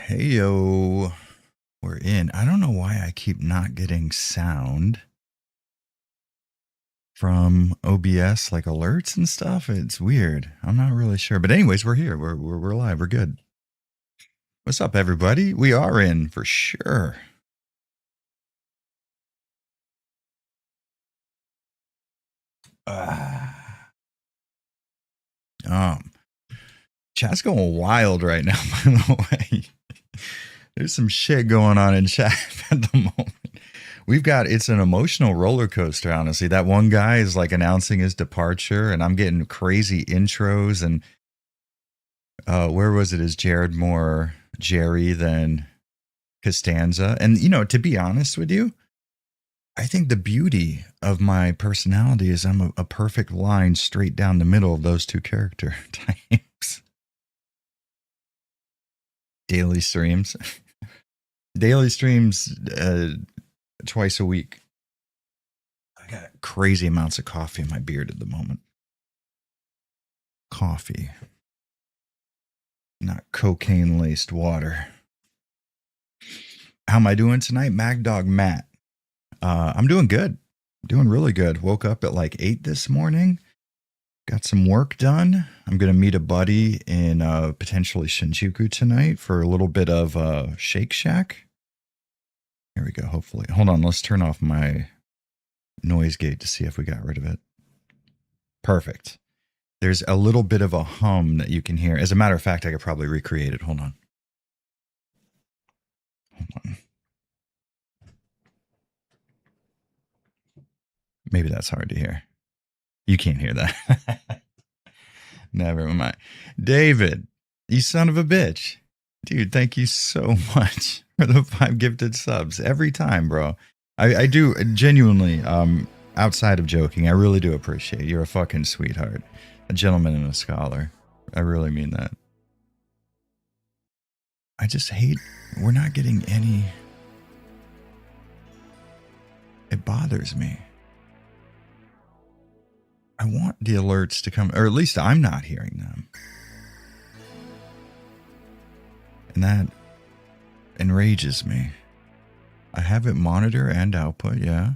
Heyo, we're in. I don't know why I keep not getting sound from OBS, like alerts and stuff. It's weird. I'm not really sure. But anyways, we're here. We're live. We're good. What's up, everybody? We are in for sure. Chat's going wild right now, by the way. There's some shit going on in chat at the moment. It's an emotional roller coaster, honestly. That one guy is like announcing his departure, and I'm getting crazy intros. And where was it? Is Jared more Jerry than Costanza? And, to be honest with you, I think the beauty of my personality is I'm a perfect line straight down the middle of those two character types. Daily streams. Daily streams twice a week. I got crazy amounts of coffee in my beard at the moment. Coffee. Not cocaine-laced water. How am I doing tonight? Mag Dog Matt. I'm doing good. Doing really good. Woke up at like 8 this morning. Got some work done. I'm going to meet a buddy in potentially Shinjuku tonight for a little bit of Shake Shack. Here we go, hopefully. Hold on, let's turn off my noise gate to see if we got rid of it. Perfect. There's a little bit of a hum that you can hear. As a matter of fact, I could probably recreate it. Hold on. Maybe that's hard to hear. You can't hear that. Never mind. David, you son of a bitch. Dude, thank you so much for the 5 gifted subs. Every time, bro. I do genuinely, outside of joking, I really do appreciate it. You're a fucking sweetheart. A gentleman and a scholar. I really mean that. I just hate, we're not getting any. It bothers me. I want the alerts to come, or at least I'm not hearing them. And that enrages me. I have it monitor and output, yeah.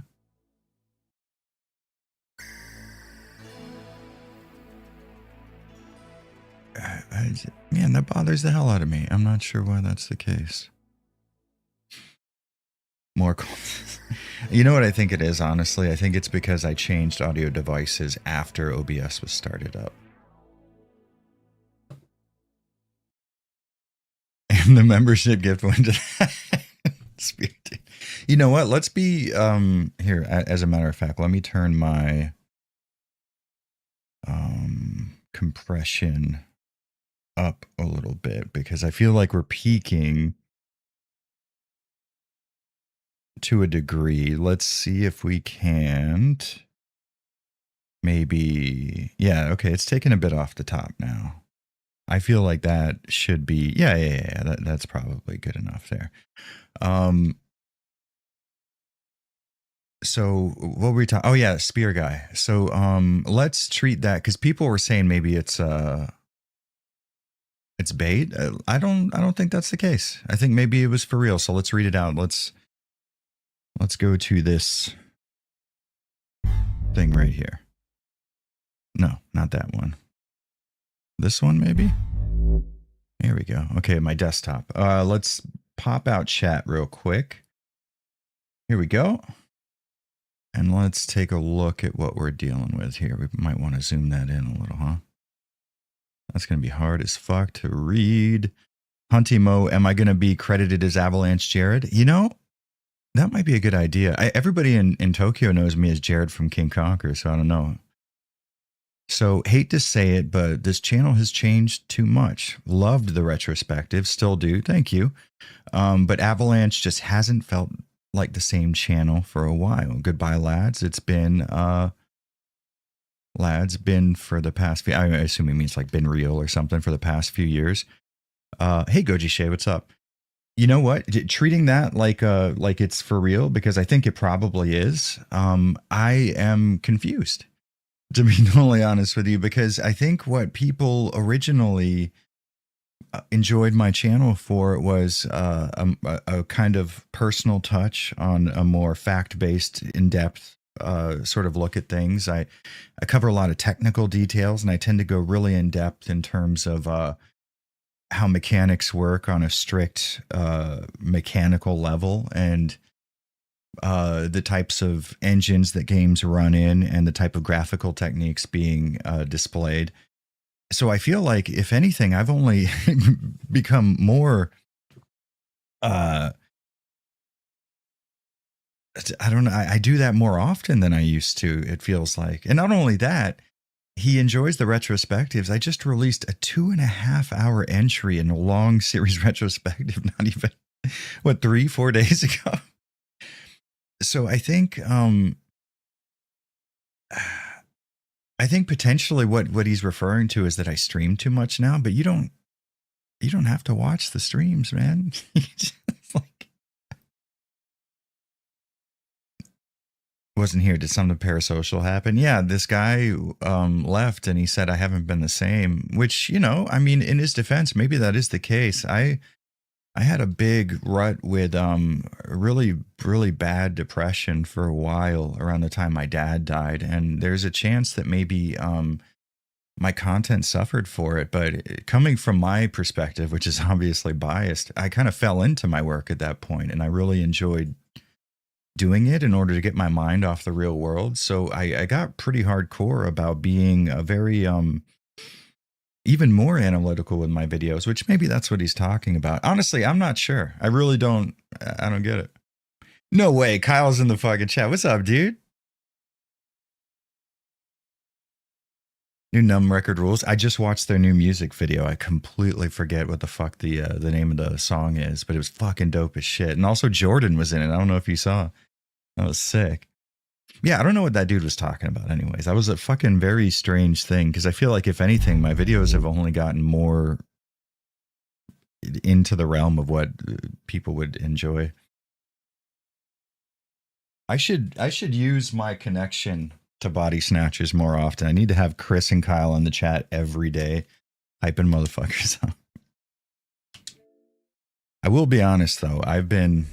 Man, that bothers the hell out of me. I'm not sure why that's the case. More calls. You know what I think it is, honestly? I think it's because I changed audio devices after OBS was started up. And the membership gift went to that. You know what? Let's be, here, as a matter of fact, let me turn my compression up a little bit because I feel like we're peaking to a degree. Let's see if we can't. Maybe, yeah, okay, it's taken a bit off the top now. I feel like that should be, yeah, that's probably good enough there. So what were we talking? Oh yeah, spear guy. So let's treat that because people were saying maybe it's bait. I don't think that's the case. I think maybe it was for real. So let's read it out. Let's go to this thing right here. No, not that one. This one maybe. Here we go. Okay, my desktop. Let's pop out chat real quick. Here we go. And let's take a look at what we're dealing with here. We might want to zoom that in a little, huh? That's going to be hard as fuck to read. Hunty Mo, am I going to be credited as Avalanche Jared? You know, that might be a good idea. Everybody in Tokyo knows me as Jared from King Conquer, so I don't know. So, hate to say it, but this channel has changed too much. Loved the retrospective, still do, thank you. But Avalanche just hasn't felt like the same channel for a while. Goodbye, lads. It's been, for the past few, I assume he means like been real or something for the past few years. Hey, Goji Shay, what's up? You know what? Treating that like it's for real, because I think it probably is. I am confused, to be totally honest with you, because I think what people originally enjoyed my channel for was a kind of personal touch on a more fact-based, in-depth sort of look at things. I cover a lot of technical details, and I tend to go really in-depth in terms of how mechanics work on a strict mechanical level, and the types of engines that games run in, and the type of graphical techniques being displayed. So I feel like, if anything, I've only become more, I don't know, I do that more often than I used to, it feels like. And not only that, he enjoys the retrospectives. I just released a 2.5 hour entry in a long series retrospective, not even, 3-4 days ago. So I think potentially what he's referring to is that I stream too much now, but you don't have to watch the streams, man. Wasn't here. Did something parasocial happen? Yeah, this guy left, and he said I haven't been the same, which, I mean, in his defense, maybe that is the case. I had a big rut with really, really bad depression for a while around the time my dad died. And there's a chance that maybe my content suffered for it. But coming from my perspective, which is obviously biased, I kind of fell into my work at that point, and I really enjoyed doing it in order to get my mind off the real world. So I got pretty hardcore about being a very even more analytical with my videos, which maybe that's what he's talking about. Honestly, I'm not sure. I really don't. I don't get it. No way. Kyle's in the fucking chat. What's up, dude? New Numb Record Rules. I just watched their new music video. I completely forget what the fuck the name of the song is, but it was fucking dope as shit. And also Jordan was in it. I don't know if you saw. That was sick. Yeah, I don't know what that dude was talking about anyways. That was a fucking very strange thing, because I feel like, if anything, my videos have only gotten more into the realm of what people would enjoy. I should use my connection to Body Snatchers more often. I need to have Chris and Kyle in the chat every day, hyping motherfuckers up. I will be honest though, I've been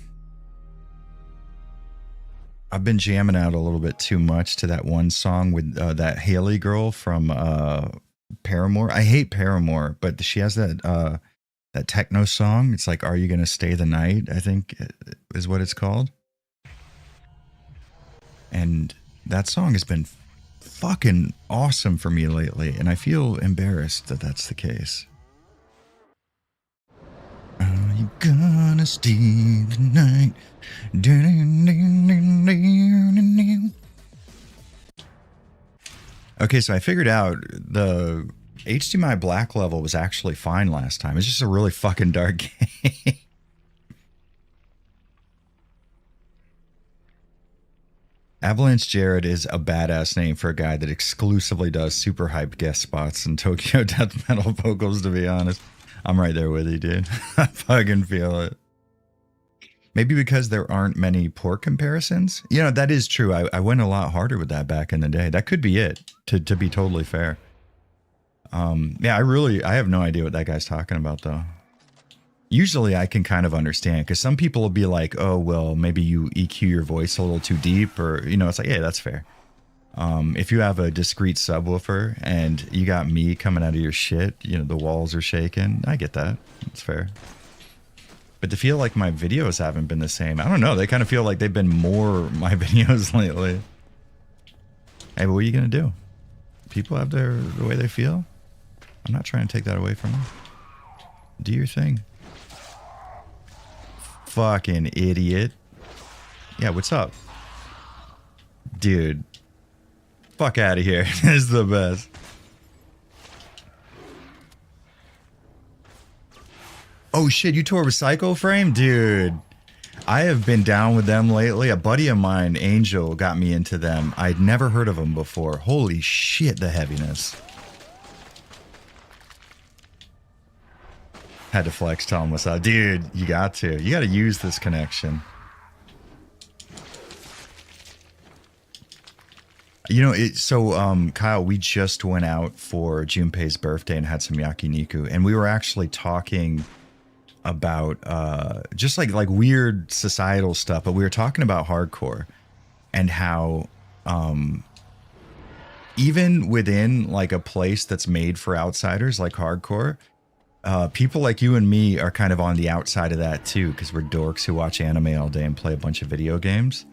jamming out a little bit too much to that one song with that Haley girl from Paramore. I hate Paramore, but she has that techno song. It's like, "Are You Gonna Stay the Night?" I think is what it's called. And that song has been fucking awesome for me lately, and I feel embarrassed that that's the case. Are you gonna stay the night? Okay, so I figured out the HDMI black level was actually fine last time. It's just a really fucking dark game. Avalanche Jared is a badass name for a guy that exclusively does super hyped guest spots and Tokyo death metal vocals, to be honest. I'm right there with you, dude. I fucking feel it. Maybe because there aren't many port comparisons. That is true. I went a lot harder with that back in the day. That could be it, to be totally fair. Yeah, I have no idea what that guy's talking about, though. Usually I can kind of understand, because some people will be like, "Oh, well, maybe you EQ your voice a little too deep," or, it's like, yeah, that's fair. If you have a discrete subwoofer and you got me coming out of your shit, the walls are shaking, I get that. It's fair. But to feel like my videos haven't been the same, I don't know. They kind of feel like they've been more my videos lately. Hey, but what are you going to do? People have the way they feel. I'm not trying to take that away from them. Do your thing. Fucking idiot. Yeah, what's up? Dude. Fuck out of here. This is the best. Oh shit, you tore Recycle Frame? Dude. I have been down with them lately. A buddy of mine, Angel, got me into them. I'd never heard of them before. Holy shit, the heaviness. Had to flex, tell him what's up. Dude, you got to. You got to use this connection. You know, Kyle, we just went out for Junpei's birthday and had some yakiniku, and we were actually talking about just like weird societal stuff, but we were talking about hardcore and how even within like a place that's made for outsiders like hardcore, people like you and me are kind of on the outside of that too, because we're dorks who watch anime all day and play a bunch of video games.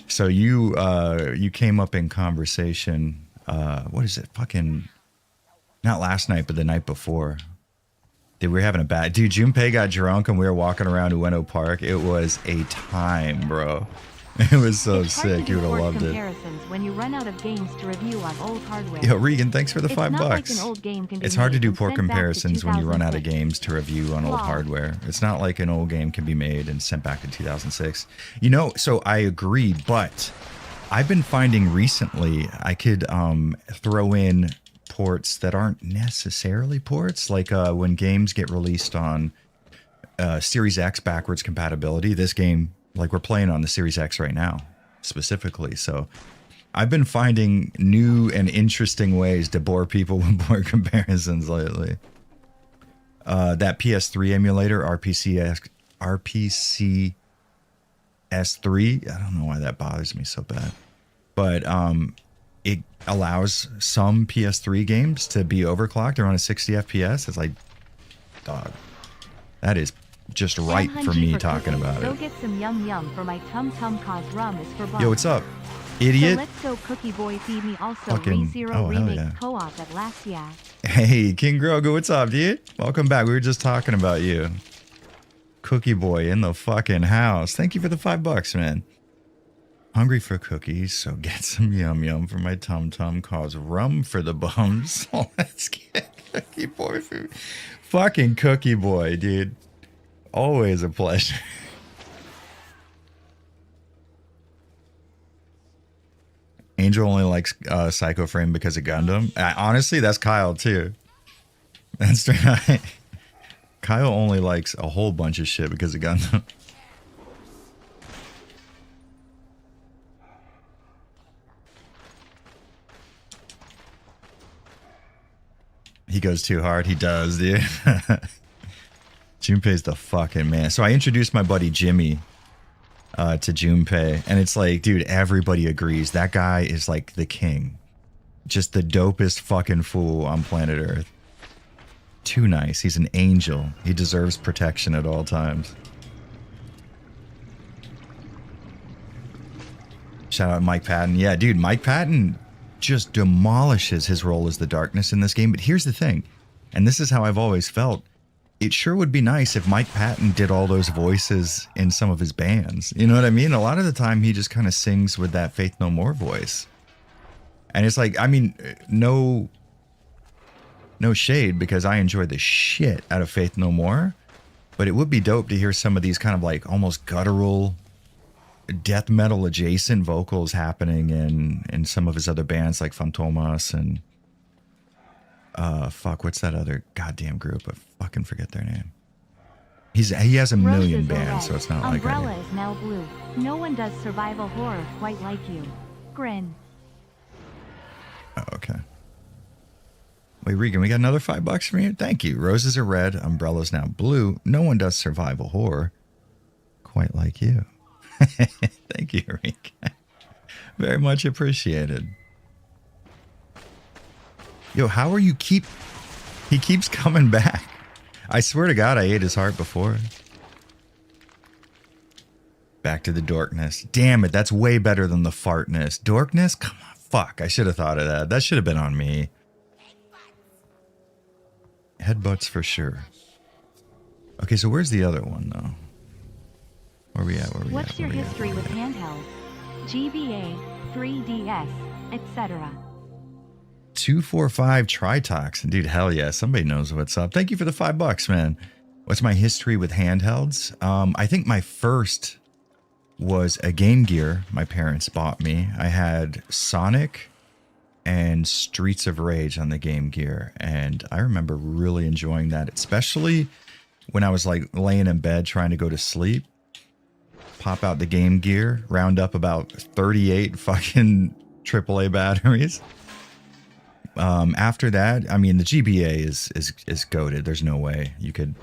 So you came up in conversation, what is it? Fucking, not last night, but the night before. Dude, we were having a bad, dude, Junpei got drunk and we were walking around Ueno Park. It was a time, bro. It was so sick. You would have loved it. When you run out of games to review on old hardware. Yo, Regan, thanks for the $5. Like an old game can it's be hard to made do and poor sent back to comparisons when you run out of 2006. games to review on old hardware. It's not like an old game can be made and sent back to 2006. You know, so I agree, but I've been finding recently I could throw in ports that aren't necessarily ports, like when games get released on Series X backwards compatibility. This game, like we're playing on the Series X right now, specifically. So I've been finding new and interesting ways to bore people with poor comparisons lately. That PS3 emulator, RPCS3, I don't know why that bothers me so bad, but it allows some PS3 games to be overclocked around a 60 FPS. It's like, dog, that is just right for me talking about Go it. get some yum yum for my tum tum cause rum is for bum. Yo, what's up, idiot? So let's go Cookie Boy feed me also Fucking, ReZero oh, hell Remake yeah. co-op at last year. Hey, King Grogu, what's up, dude? Welcome back. We were just talking about you. Cookie Boy in the fucking house. Thank you for the $5, man. Hungry for cookies, so get some yum yum for my tum tum. Cause rum for the bums. Let's get Cookie Boy food. Fucking Cookie Boy, dude. Always a pleasure. Angel only likes Psycho Frame because of Gundam. Honestly, that's Kyle too. That's right. Kyle only likes a whole bunch of shit because of Gundam. He goes too hard. He does, dude. Junpei's the fucking man. So I introduced my buddy Jimmy to Junpei, and it's like, dude, everybody agrees that guy is like the king. Just the dopest fucking fool on planet Earth. Too nice. He's an angel. He deserves protection at all times. Shout out Mike Patton. Yeah, dude, Mike Patton just demolishes his role as the Darkness in this game. But here's the thing, and this is how I've always felt. It sure would be nice if Mike Patton did all those voices in some of his bands. You know what I mean? A lot of the time he just kind of sings with that Faith No More voice. And it's like, I mean, no shade, because I enjoy the shit out of Faith No More. But it would be dope to hear some of these kind of like almost guttural, death metal adjacent vocals happening in some of his other bands like Fantomas and fuck, what's that other goddamn group? I fucking forget their name. He has a million bands, so it's not like Umbrella is now blue. No one does survival horror quite like you. Grin. Oh, okay. Wait, Regan, we got another $5 from you? Thank you. Roses are red, umbrella's now blue. No one does survival horror quite like you. Thank you, Regan. Very much appreciated. Yo, how are you he keeps coming back. I swear to God, I ate his heart before. Back to the Dorkness. Damn it, that's way better than the Fart-ness. Dorkness? Come on, fuck. I should have thought of that. That should have been on me. Headbutts for sure. Okay, so where's the other one, though? Where we at? What's your history with handhelds? GBA, 3DS, etc. 245 Tritox. Dude, hell yeah. Somebody knows what's up. Thank you for the $5, man. What's my history with handhelds? I think my first was a Game Gear my parents bought me. I had Sonic and Streets of Rage on the Game Gear, and I remember really enjoying that, especially when I was like laying in bed trying to go to sleep. Pop out the Game Gear, round up about 38 fucking AAA batteries. After that, I mean, the GBA is goated. There's no way you could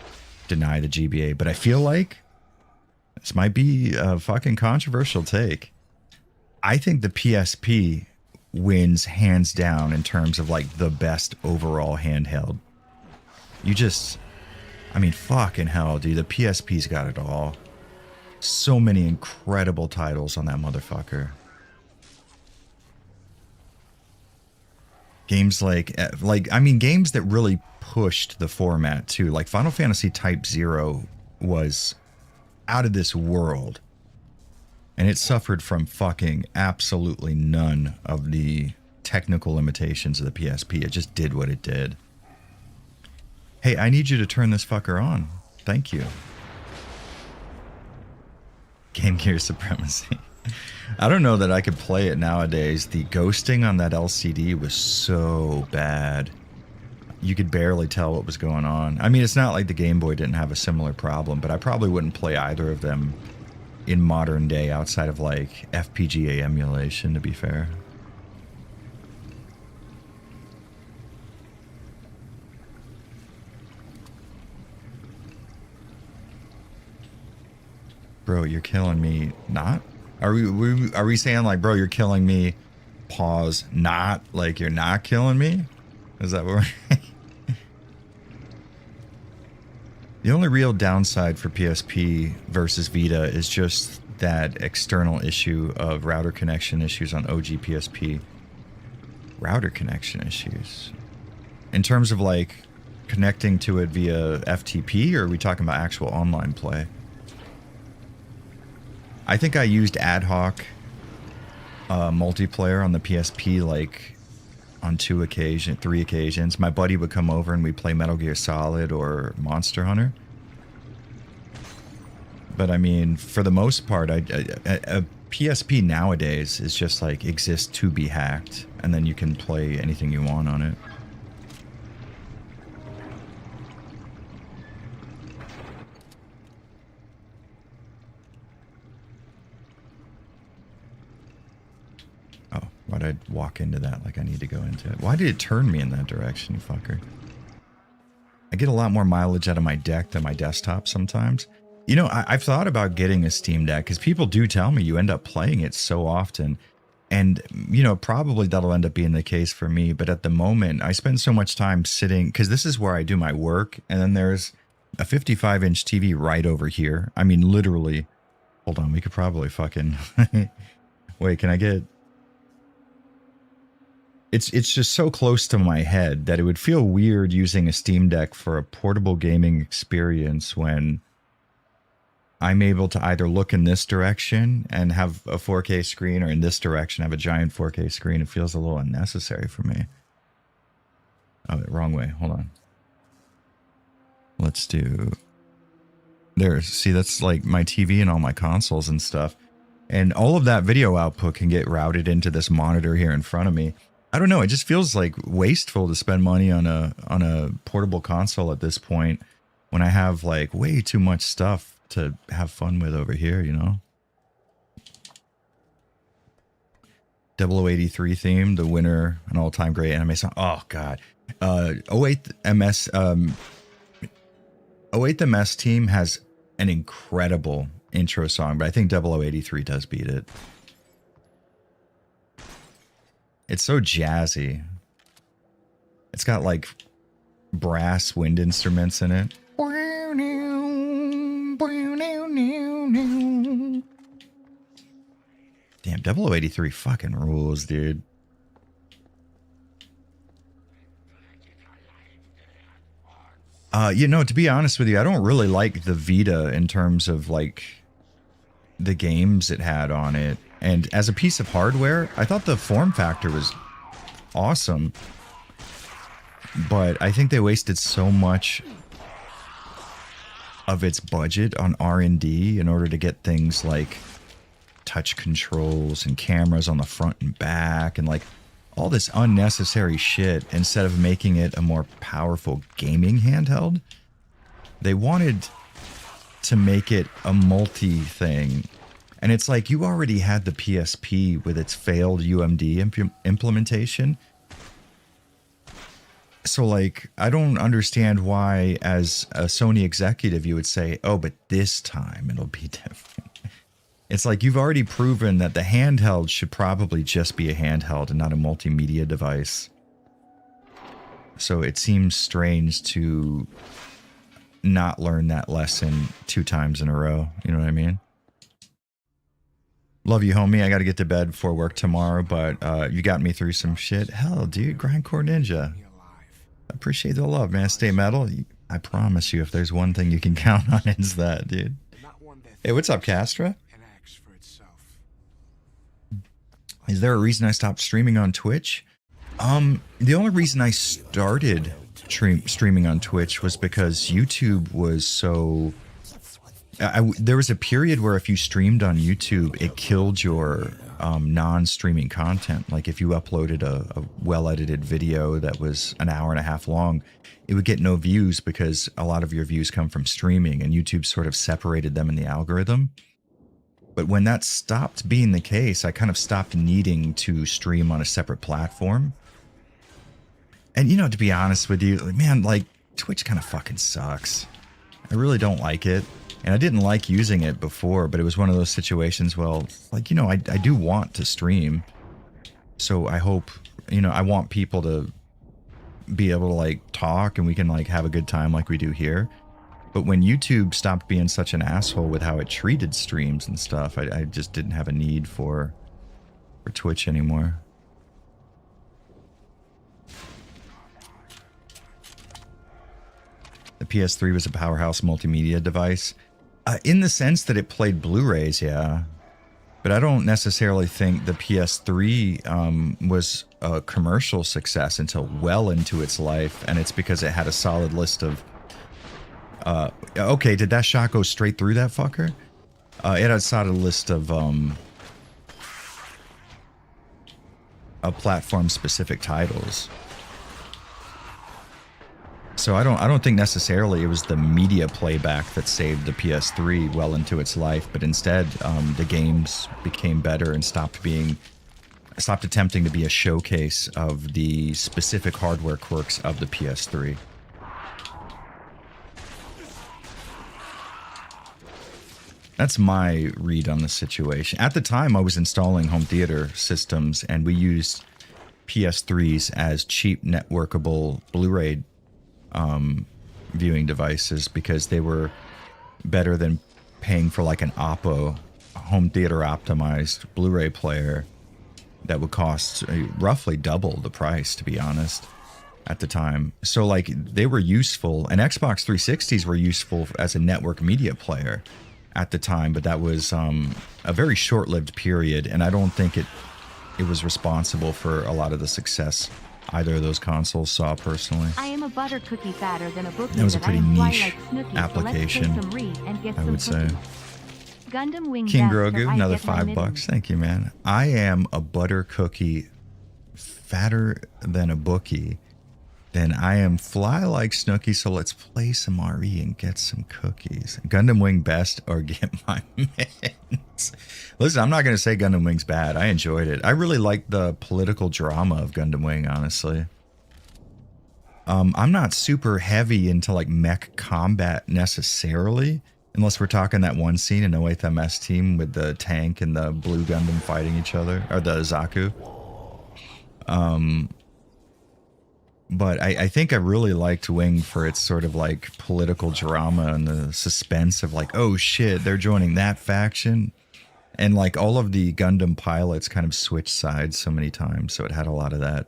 deny the GBA, but I feel like this might be a fucking controversial take. I think the PSP wins hands down in terms of like the best overall handheld. I mean, fucking hell, dude. The PSP's got it all. So many incredible titles on that motherfucker. Games like I mean, games that really pushed the format too. Like Final Fantasy Type 0 was out of this world. And it suffered from fucking absolutely none of the technical limitations of the PSP. It just did what it did. Hey, I need you to turn this fucker on. Thank you. Game Gear Supremacy. I don't know that I could play it nowadays. The ghosting on that LCD was so bad. You could barely tell what was going on. I mean, it's not like the Game Boy didn't have a similar problem, but I probably wouldn't play either of them in modern day outside of like FPGA emulation, to be fair. Bro, you're killing me. Not? Are we saying like, bro, you're killing me? Pause. Not like you're not killing me? Is that what we're... The only real downside for PSP versus Vita is just that external issue of router connection issues on OG PSP. Router connection issues. In terms of like connecting to it via FTP, or are we talking about actual online play? I think I used ad hoc multiplayer on the PSP like on 3 occasions. My buddy would come over and we'd play Metal Gear Solid or Monster Hunter. But I mean, for the most part, a PSP nowadays is just like exists to be hacked, and then you can play anything you want on it. Oh, why'd I walk into that like I need to go into it? Why did it turn me in that direction, you fucker? I get a lot more mileage out of my deck than my desktop sometimes. You know, I've thought about getting a Steam Deck because people do tell me you end up playing it so often. And, you know, probably that'll end up being the case for me. But at the moment, I spend so much time sitting because this is where I do my work. And then there's a 55-inch TV right over here. I mean, literally. Hold on, we could probably fucking... Wait, can I get... It's just so close to my head that it would feel weird using a Steam Deck for a portable gaming experience when I'm able to either look in this direction and have a 4K screen, or in this direction have a giant 4K screen. It feels a little unnecessary for me. Oh, wrong way. Hold on. Let's do... There, see, that's like my TV and all my consoles and stuff. And all of that video output can get routed into this monitor here in front of me. I don't know, it just feels like wasteful to spend money on a portable console at this point when I have like way too much stuff to have fun with over here, you know? 0083 theme, the winner, an all-time great anime song. Oh god. 08MS 08MS team has an incredible intro song, but I think 0083 does beat it. It's so jazzy. It's got like brass wind instruments in it. Damn, 0083 fucking rules, dude. You know, to be honest with you, I don't really like the Vita in terms of like the games it had on it. And as a piece of hardware, I thought the form factor was awesome. But I think they wasted so much of its budget on R&D in order to get things like touch controls and cameras on the front and back and like all this unnecessary shit instead of making it a more powerful gaming handheld. They wanted to make it a multi thing. And it's like you already had the PSP with its failed UMD implementation. So, like, I don't understand why, as a Sony executive, you would say, oh, but this time it'll be different. It's like you've already proven that the handheld should probably just be a handheld and not a multimedia device. So it seems strange to not learn that lesson 2 times in a row. You know what I mean? Love you, homie. I got to get to bed before work tomorrow, but you got me through some shit. Hell, dude, Grindcore Ninja. I appreciate the love, man. Stay metal. I promise you, if there's one thing you can count on, it's that, dude. Hey, what's up, Castra? Is there a reason I stopped streaming on Twitch? The only reason I started streaming on Twitch was because YouTube was so... there was a period where if you streamed on YouTube, it killed your non-streaming content. Like if you uploaded a well-edited video that was an hour and a half long, it would get no views because a lot of your views come from streaming, and YouTube sort of separated them in the algorithm. But when that stopped being the case, I kind of stopped needing to stream on a separate platform. And, you know, to be honest with you, man, like, Twitch kind of fucking sucks. I really don't like it. And I didn't like using it before, but it was one of those situations, well, like, you know, I do want to stream. So I hope, you know, I want people to be able to, like, talk and we can, like, have a good time like we do here. But when YouTube stopped being such an asshole with how it treated streams and stuff, I just didn't have a need for Twitch anymore. The PS3 was a powerhouse multimedia device. In the sense that it played Blu-rays, yeah. But I don't necessarily think the PS3 was a commercial success until well into its life. And it's because it had a solid list of... okay, did that shot go straight through that fucker? It had a solid list of platform-specific titles. So I don't think necessarily it was the media playback that saved the PS3 well into its life, but instead the games became better and stopped attempting to be a showcase of the specific hardware quirks of the PS3. That's my read on the situation. At the time, I was installing home theater systems, and we used PS3s as cheap networkable Blu-ray viewing devices because they were better than paying for like an Oppo home theater optimized Blu-ray player that would cost roughly double the price, to be honest, at the time. So like they were useful, and Xbox 360s were useful as a network media player at the time, but that was a very short-lived period, and I don't think it was responsible for a lot of the success either of those consoles saw personally. I am a butter cookie fatter than a bookie. That was a pretty niche like Snooki, application, so I would say. Gundam Wing King Best, Grogu, I another get my $5. Thank you, man. I am a butter cookie fatter than a bookie. Then I am fly like Snooki, so let's play some RE and get some cookies. Gundam Wing best or get my mints. Listen, I'm not going to say Gundam Wing's bad. I enjoyed it. I really liked the political drama of Gundam Wing, honestly. I'm not super heavy into like mech combat necessarily, unless we're talking that one scene in 08th MS Team with the tank and the blue Gundam fighting each other, or the Zaku. But I think I really liked Wing for its sort of like political drama and the suspense of like, oh shit, they're joining that faction. And like all of the Gundam pilots kind of switched sides so many times. So it had a lot of that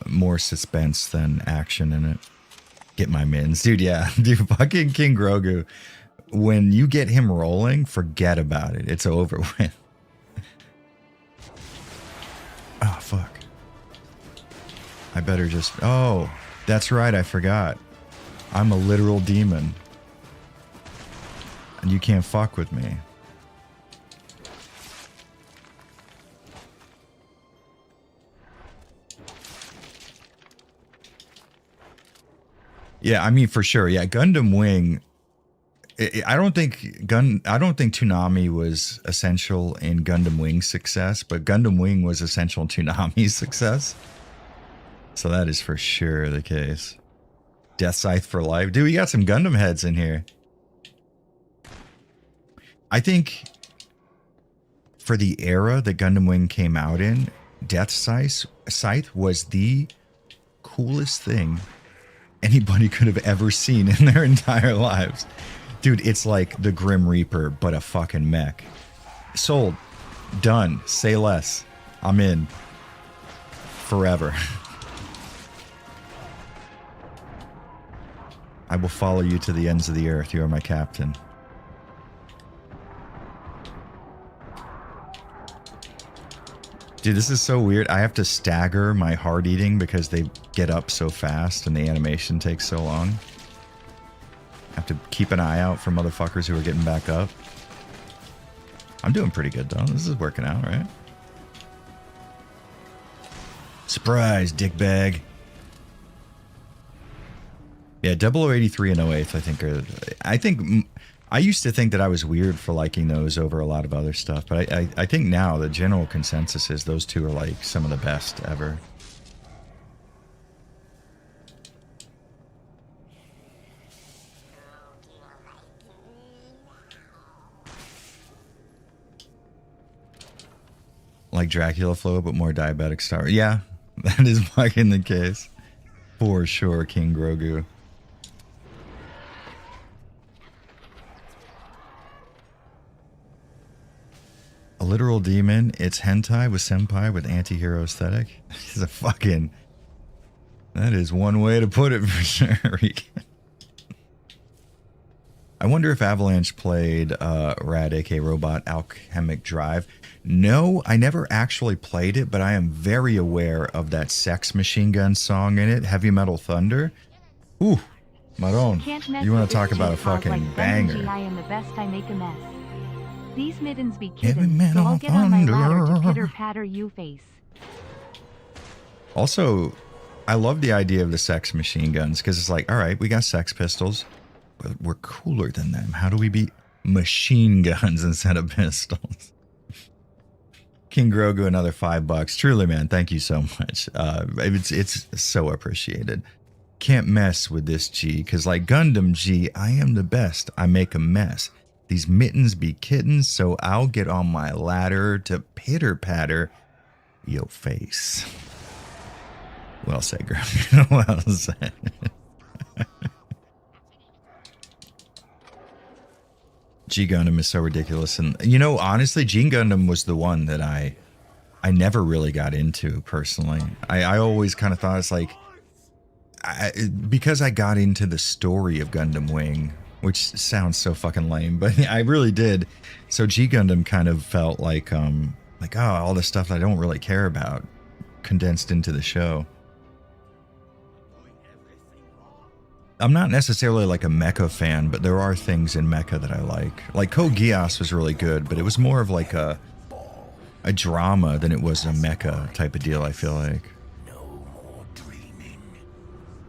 more suspense than action in it. Get my mins. Dude, yeah. Dude, fucking King Grogu. When you get him rolling, forget about it. It's over with. Oh, fuck. I better just... Oh, that's right. I forgot. I'm a literal demon. And you can't fuck with me. Yeah, I mean, for sure. Yeah, Gundam Wing... I don't think Toonami was essential in Gundam Wing's success, but Gundam Wing was essential in Toonami's success. So that is for sure the case. Death Scythe for life. Dude, we got some Gundam heads in here. I think for the era that Gundam Wing came out in, Death Scythe was the coolest thing anybody could have ever seen in their entire lives. Dude, it's like the Grim Reaper, but a fucking mech. Sold. Done. Say less. I'm in. Forever. I will follow you to the ends of the earth. You are my captain. Dude, this is so weird. I have to stagger my heart eating because they get up so fast and the animation takes so long. I have to keep an eye out for motherfuckers who are getting back up. I'm doing pretty good though. This is working out, right? Surprise, dickbag. Yeah, 0083 and 08, I think I used to think that I was weird for liking those over a lot of other stuff, but I think now the general consensus is those two are like some of the best ever. Like Dracula Flow, but more diabetic star. Yeah, that is fucking the case. For sure, King Grogu. A literal demon. It's hentai with senpai with anti-hero aesthetic. It's a fucking... That is one way to put it for sure. I wonder if Avalanche played Rad, aka Robot Alchemic Drive. No, I never actually played it, but I am very aware of that Sex Machine Gun song in it, Heavy Metal Thunder. Ooh, Maron, you want to talk about a fucking like banger. I am the best, I make a mess. These mittens be kidding, so I'll get on my ladder to pitter-patter you face. Also, I love the idea of the Sex Machine Guns, because it's like, all right, we got Sex Pistols, but we're cooler than them. How do we be machine guns instead of pistols? King Grogu, another $5. Truly, man, thank you so much. It's so appreciated. Can't mess with this G, because like Gundam G, I am the best. I make a mess. These mittens be kittens, so I'll get on my ladder to pitter-patter your face. Well said, Grogu. Well said. G Gundam is so ridiculous, and you know, honestly, G Gundam was the one that I never really got into personally. I always kind of thought it's like, because I got into the story of Gundam Wing, which sounds so fucking lame, but I really did. So G Gundam kind of felt like oh, all the stuff that I don't really care about condensed into the show. I'm not necessarily like a mecha fan, but there are things in mecha that I like. Like Code Geass was really good, but it was more of like a drama than it was a mecha type of deal, I feel like.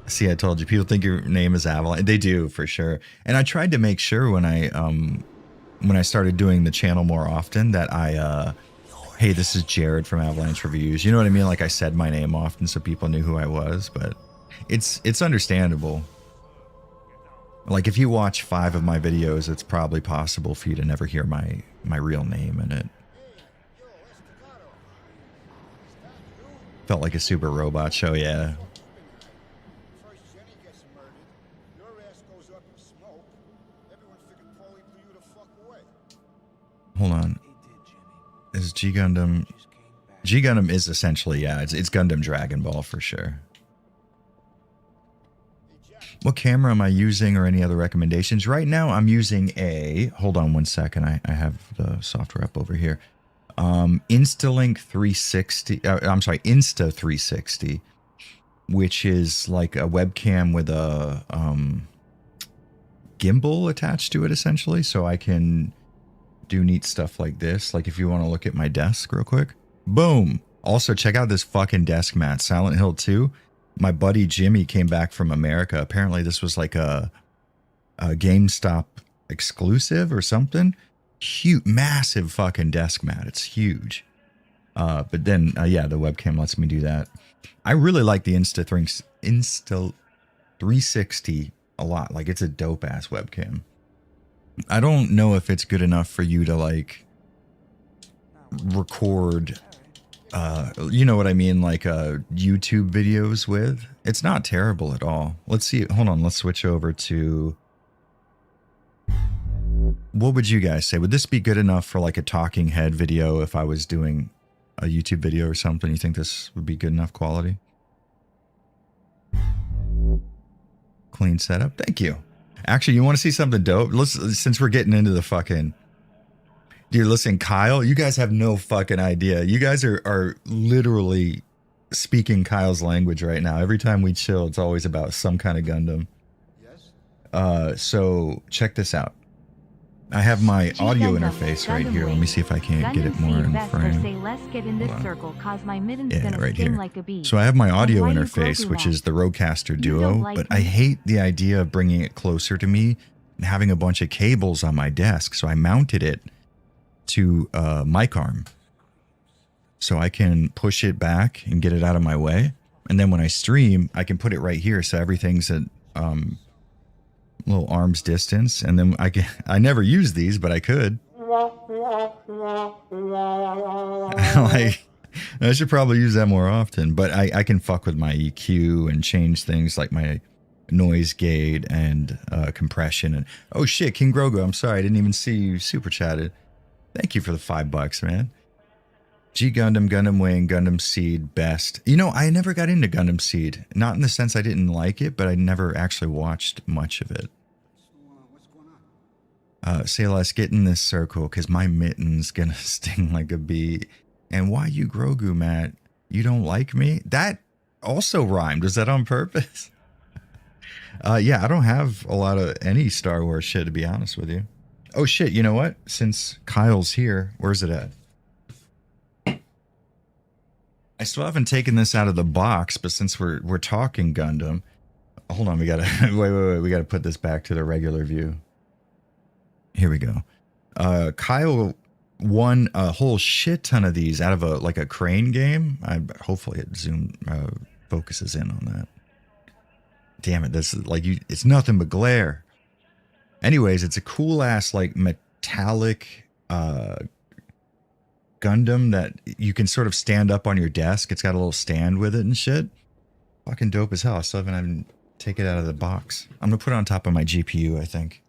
See, I told you, people think your name is Avalanche. They do, for sure. And I tried to make sure when I started doing the channel more often that hey, this is Jared from Avalanche Reviews. You know what I mean? Like I said my name often so people knew who I was, but it's understandable. Like if you watch 5 of my videos, it's probably possible for you to never hear my real name in it. Felt like a super robot show, yeah. Hold on. Is G Gundam... G Gundam is essentially, yeah, it's Gundam Dragon Ball for sure. What camera am I using or any other recommendations? Right now I'm using a... Hold on one second. I have the software up over here. Instalink 360... I'm sorry, Insta360. Which is like a webcam with a gimbal attached to it essentially. So I can do neat stuff like this. Like if you want to look at my desk real quick. Boom! Also check out this fucking desk mat. Silent Hill 2. My buddy Jimmy came back from America. Apparently this was like a GameStop exclusive or something. Huge, massive fucking desk mat. It's huge. But then, yeah, the webcam lets me do that. I really like the Insta 360 a lot. Like, it's a dope ass webcam. I don't know if it's good enough for you to like record, you know what I mean? Like, YouTube videos with. It's not terrible at all. Let's see. Hold on. Let's switch over to, what would you guys say? Would this be good enough for like a talking head video if I was doing a YouTube video or something? You think this would be good enough quality? Clean setup. Thank you. Actually, you want to see something dope? Since we're getting into the fucking... Dude, listen, Kyle, you guys have no fucking idea. You guys are literally speaking Kyle's language right now. Every time we chill, it's always about some kind of Gundam. Yes. So check this out. I have my audio interface right here. Let me see if I can't get it more in frame. Yeah, right here. So I have my audio interface, which is the Rodecaster Duo, but I hate the idea of bringing it closer to me and having a bunch of cables on my desk. So I mounted it to a mic arm so I can push it back and get it out of my way. And then when I stream, I can put it right here. So everything's at, little arm's distance, and then I never use these, but I could. Like, I should probably use that more often, but I can fuck with my EQ and change things like my noise gate and compression. And oh shit, King Grogu, I'm sorry, I didn't even see you super chatted. Thank you for the $5, man. G Gundam, Gundam Wing, Gundam Seed, best. You know, I never got into Gundam Seed. Not in the sense I didn't like it, but I never actually watched much of it. Say less, get in this circle, because my mitten's gonna sting like a bee. And why you Grogu, Matt? You don't like me? That also rhymed. Was that on purpose? Yeah, I don't have a lot of any Star Wars shit, to be honest with you. Oh shit, you know what? Since Kyle's here, where's it at? I still haven't taken this out of the box, but since we're talking Gundam, hold on, we gotta wait, we gotta put this back to the regular view. Here we go. Kyle won a whole shit ton of these out of a crane game. Hopefully it focuses in on that. Damn it, this is like it's nothing but glare. Anyways, it's a cool ass like metallic Gundam that you can sort of stand up on your desk. It's got a little stand with it and shit. Fucking dope as hell. I still haven't taken it out of the box. I'm gonna put it on top of my GPU, I think.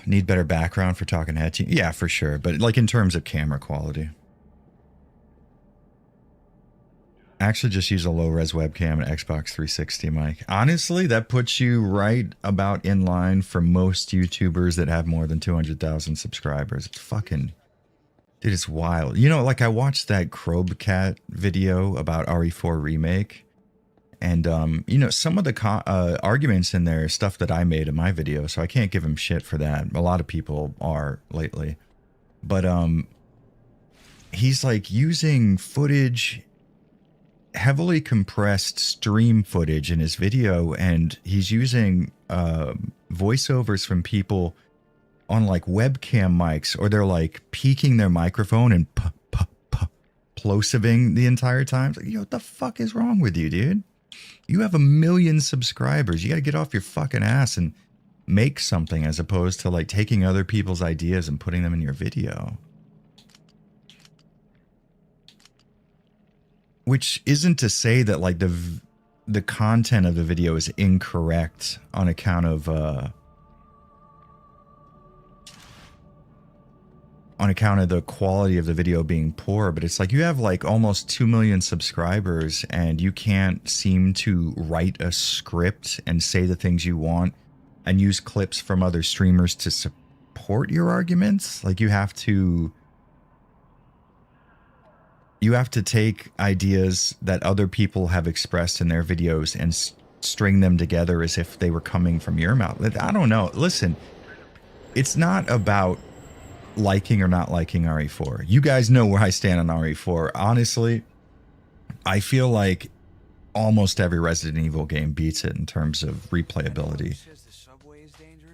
Need better background for talking head? Yeah, for sure. But like in terms of camera quality. Actually just use a low-res webcam and Xbox 360 mic. Honestly, that puts you right about in line for most YouTubers that have more than 200,000 subscribers. It's fucking... Dude, it's wild. You know, like I watched that Crobcat video about RE4 Remake. And, you know, some of the arguments in there is stuff that I made in my video, so I can't give him shit for that. A lot of people are lately. But, he's like using footage... heavily compressed stream footage in his video, and he's using voiceovers from people on like webcam mics, or they're like peaking their microphone and plosiving the entire time. It's like, yo, what the fuck is wrong with you, dude? You have 1 million subscribers. You gotta get off your fucking ass and make something, as opposed to like taking other people's ideas and putting them in your video. Which isn't to say that like the content of the video is incorrect on account of the quality of the video being poor, but it's like you have like almost 2 million subscribers and you can't seem to write a script and say the things you want and use clips from other streamers to support your arguments. Like you have to take ideas that other people have expressed in their videos and string them together as if they were coming from your mouth. I don't know. Listen, it's not about liking or not liking RE4. You guys know where I stand on RE4. Honestly, I feel like almost every Resident Evil game beats it in terms of replayability.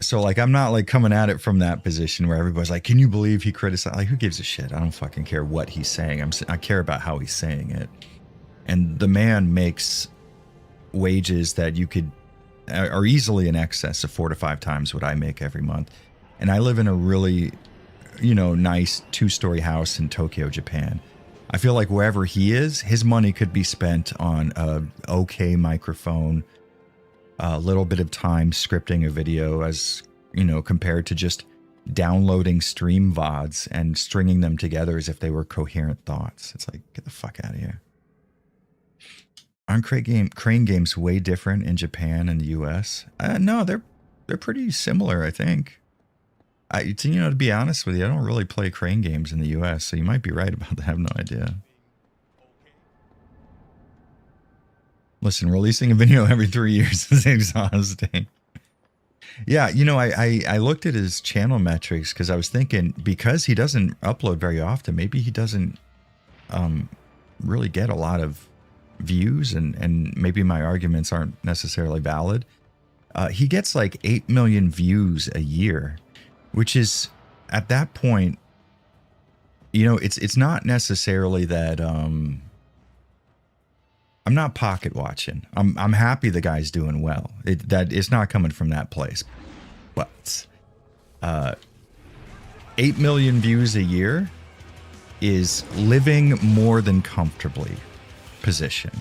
So like, I'm not like coming at it from that position where everybody's like, can you believe he criticized? Like, who gives a shit? I don't fucking care what he's saying. I care about how he's saying it. And the man makes wages that are easily in excess of 4 to 5 times what I make every month. And I live in a really, nice 2-story house in Tokyo, Japan. I feel like wherever he is, his money could be spent on a okay microphone, a little bit of time scripting a video, as compared to just downloading stream VODs and stringing them together as if they were coherent thoughts. It's like, get the fuck out of here. Aren't crane games way different in Japan and the US? No, they're pretty similar, I think. To be honest with you, I don't really play crane games in the US, so you might be right about that. I have no idea. Listen, releasing a video every 3 years is exhausting. Yeah, I looked at his channel metrics because I was thinking, because he doesn't upload very often, maybe he doesn't really get a lot of views, and maybe my arguments aren't necessarily valid. He gets like 8 million views a year, which is, at that point, it's not necessarily that I'm not pocket watching. I'm happy the guy's doing well. It's not coming from that place. But 8 million views a year is living more than comfortably position.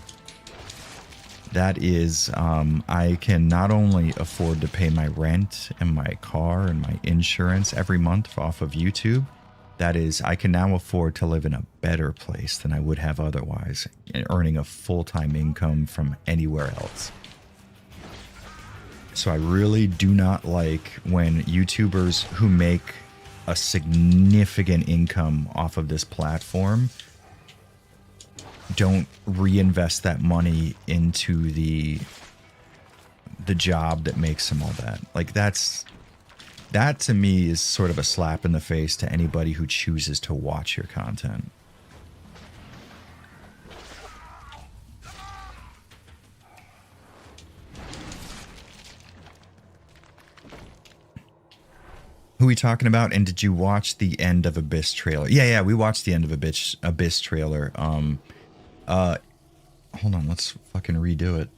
That is, I can not only afford to pay my rent and my car and my insurance every month off of YouTube, that is, I can now afford to live in a better place than I would have otherwise, earning a full-time income from anywhere else. So I really do not like when YouTubers who make a significant income off of this platform don't reinvest that money into the job that makes them all that. Like, that to me is sort of a slap in the face to anybody who chooses to watch your content. Who are we talking about? And did you watch the end of Abyss trailer? Yeah, we watched the end of Abyss trailer. Hold on, let's fucking redo it.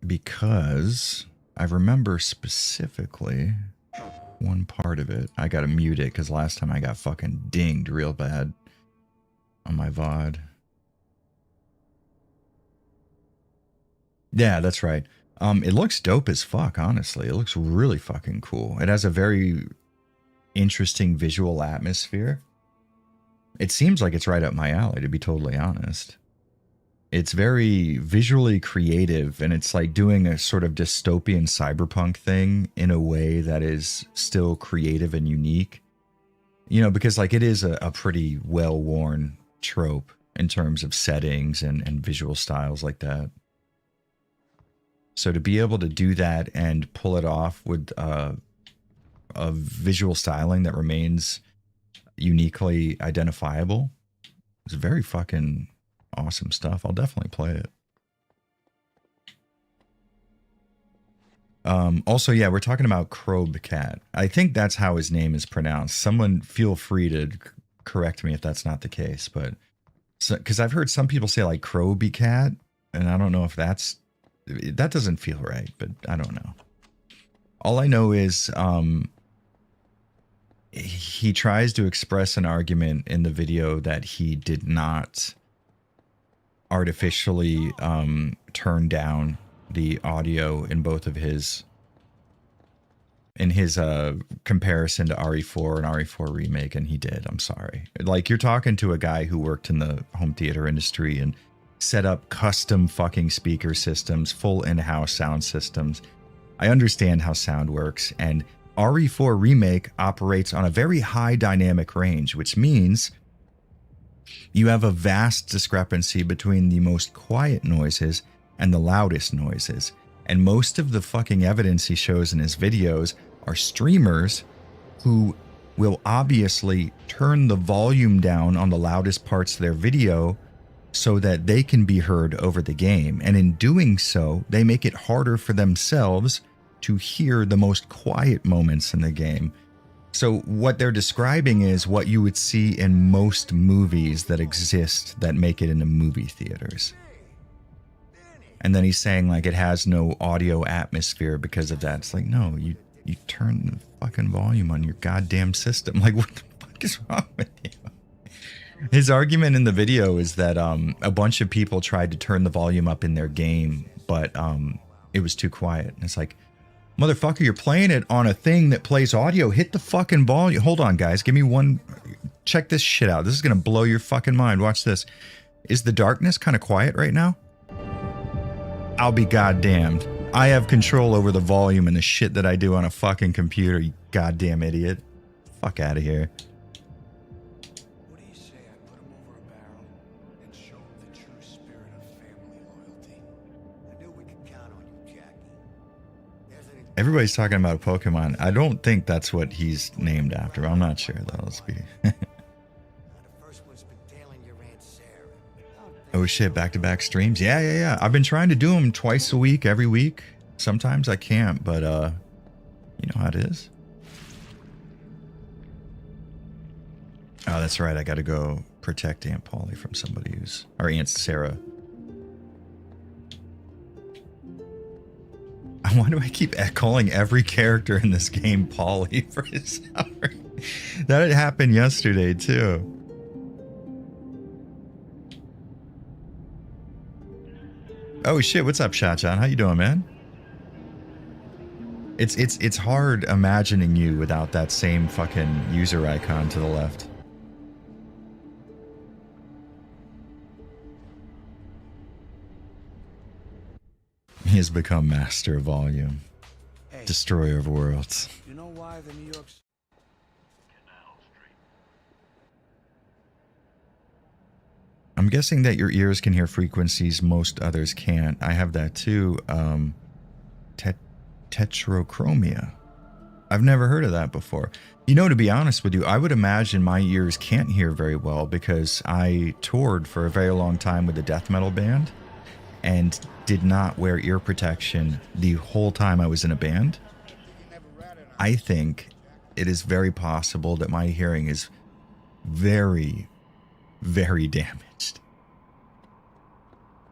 Because I remember specifically one part of it. I gotta mute it because last time I got fucking dinged real bad on my VOD. Yeah, that's right. It looks dope as fuck, honestly. It looks really fucking cool. It has a very interesting visual atmosphere. It seems like it's right up my alley, to be totally honest. It's very visually creative, and it's like doing a sort of dystopian cyberpunk thing in a way that is still creative and unique. Because like it is a pretty well-worn trope in terms of settings and visual styles like that. So to be able to do that and pull it off with a visual styling that remains uniquely identifiable is very fucking awesome stuff. I'll definitely play it. Also, yeah, we're talking about Crobe Cat. I think that's how his name is pronounced. Someone feel free to correct me if that's not the case, but because I've heard some people say like Crobe Cat, and I don't know if that doesn't feel right, but I don't know. All I know is he tries to express an argument in the video that he did not artificially turn down the audio in both of his comparison to RE4 and RE4 Remake, and he did. I'm sorry. Like, you're talking to a guy who worked in the home theater industry and set up custom fucking speaker systems, full in-house sound systems. I understand how sound works, and RE4 Remake operates on a very high dynamic range, which means you have a vast discrepancy between the most quiet noises and the loudest noises. And most of the fucking evidence he shows in his videos are streamers who will obviously turn the volume down on the loudest parts of their video so that they can be heard over the game. And in doing so, they make it harder for themselves to hear the most quiet moments in the game. So what they're describing is what you would see in most movies that exist that make it into movie theaters. And then he's saying like it has no audio atmosphere because of that. It's like, no, you turn the fucking volume on your goddamn system. Like, what the fuck is wrong with you? His argument in the video is that a bunch of people tried to turn the volume up in their game, but it was too quiet. And it's like, motherfucker, you're playing it on a thing that plays audio. Hit the fucking volume. Hold on, guys. Give me one. Check this shit out. This is going to blow your fucking mind. Watch this. Is the darkness kind of quiet right now? I'll be goddamned. I have control over the volume and the shit that I do on a fucking computer, you goddamn idiot. Fuck out of here. What do you say I put him over a barrel and show him the true spirit of family loyalty? I knew we could count on you, Jackie. Everybody's talking about a Pokemon. I don't think that's what he's named after. I'm not sure though. Let's be. Oh shit, back-to-back streams? Yeah. I've been trying to do them twice a week, every week. Sometimes I can't, but you know how it is. Oh, that's right. I got to go protect Aunt Polly from somebody who's... Or Aunt Sarah. Why do I keep calling every character in this game Polly for his salary? That had happened yesterday, too. Oh shit, what's up, Shotjon? How you doing, man? It's hard imagining you without that same fucking user icon to the left. He has become master of volume. Hey, destroyer of worlds. You know why the New York's I'm guessing that your ears can hear frequencies most others can't. I have that too. Tetrachromia. I've never heard of that before. You know, to be honest with you, I would imagine my ears can't hear very well because I toured for a very long time with a death metal band and did not wear ear protection the whole time I was in a band. I think it is very possible that my hearing is very, very damaged.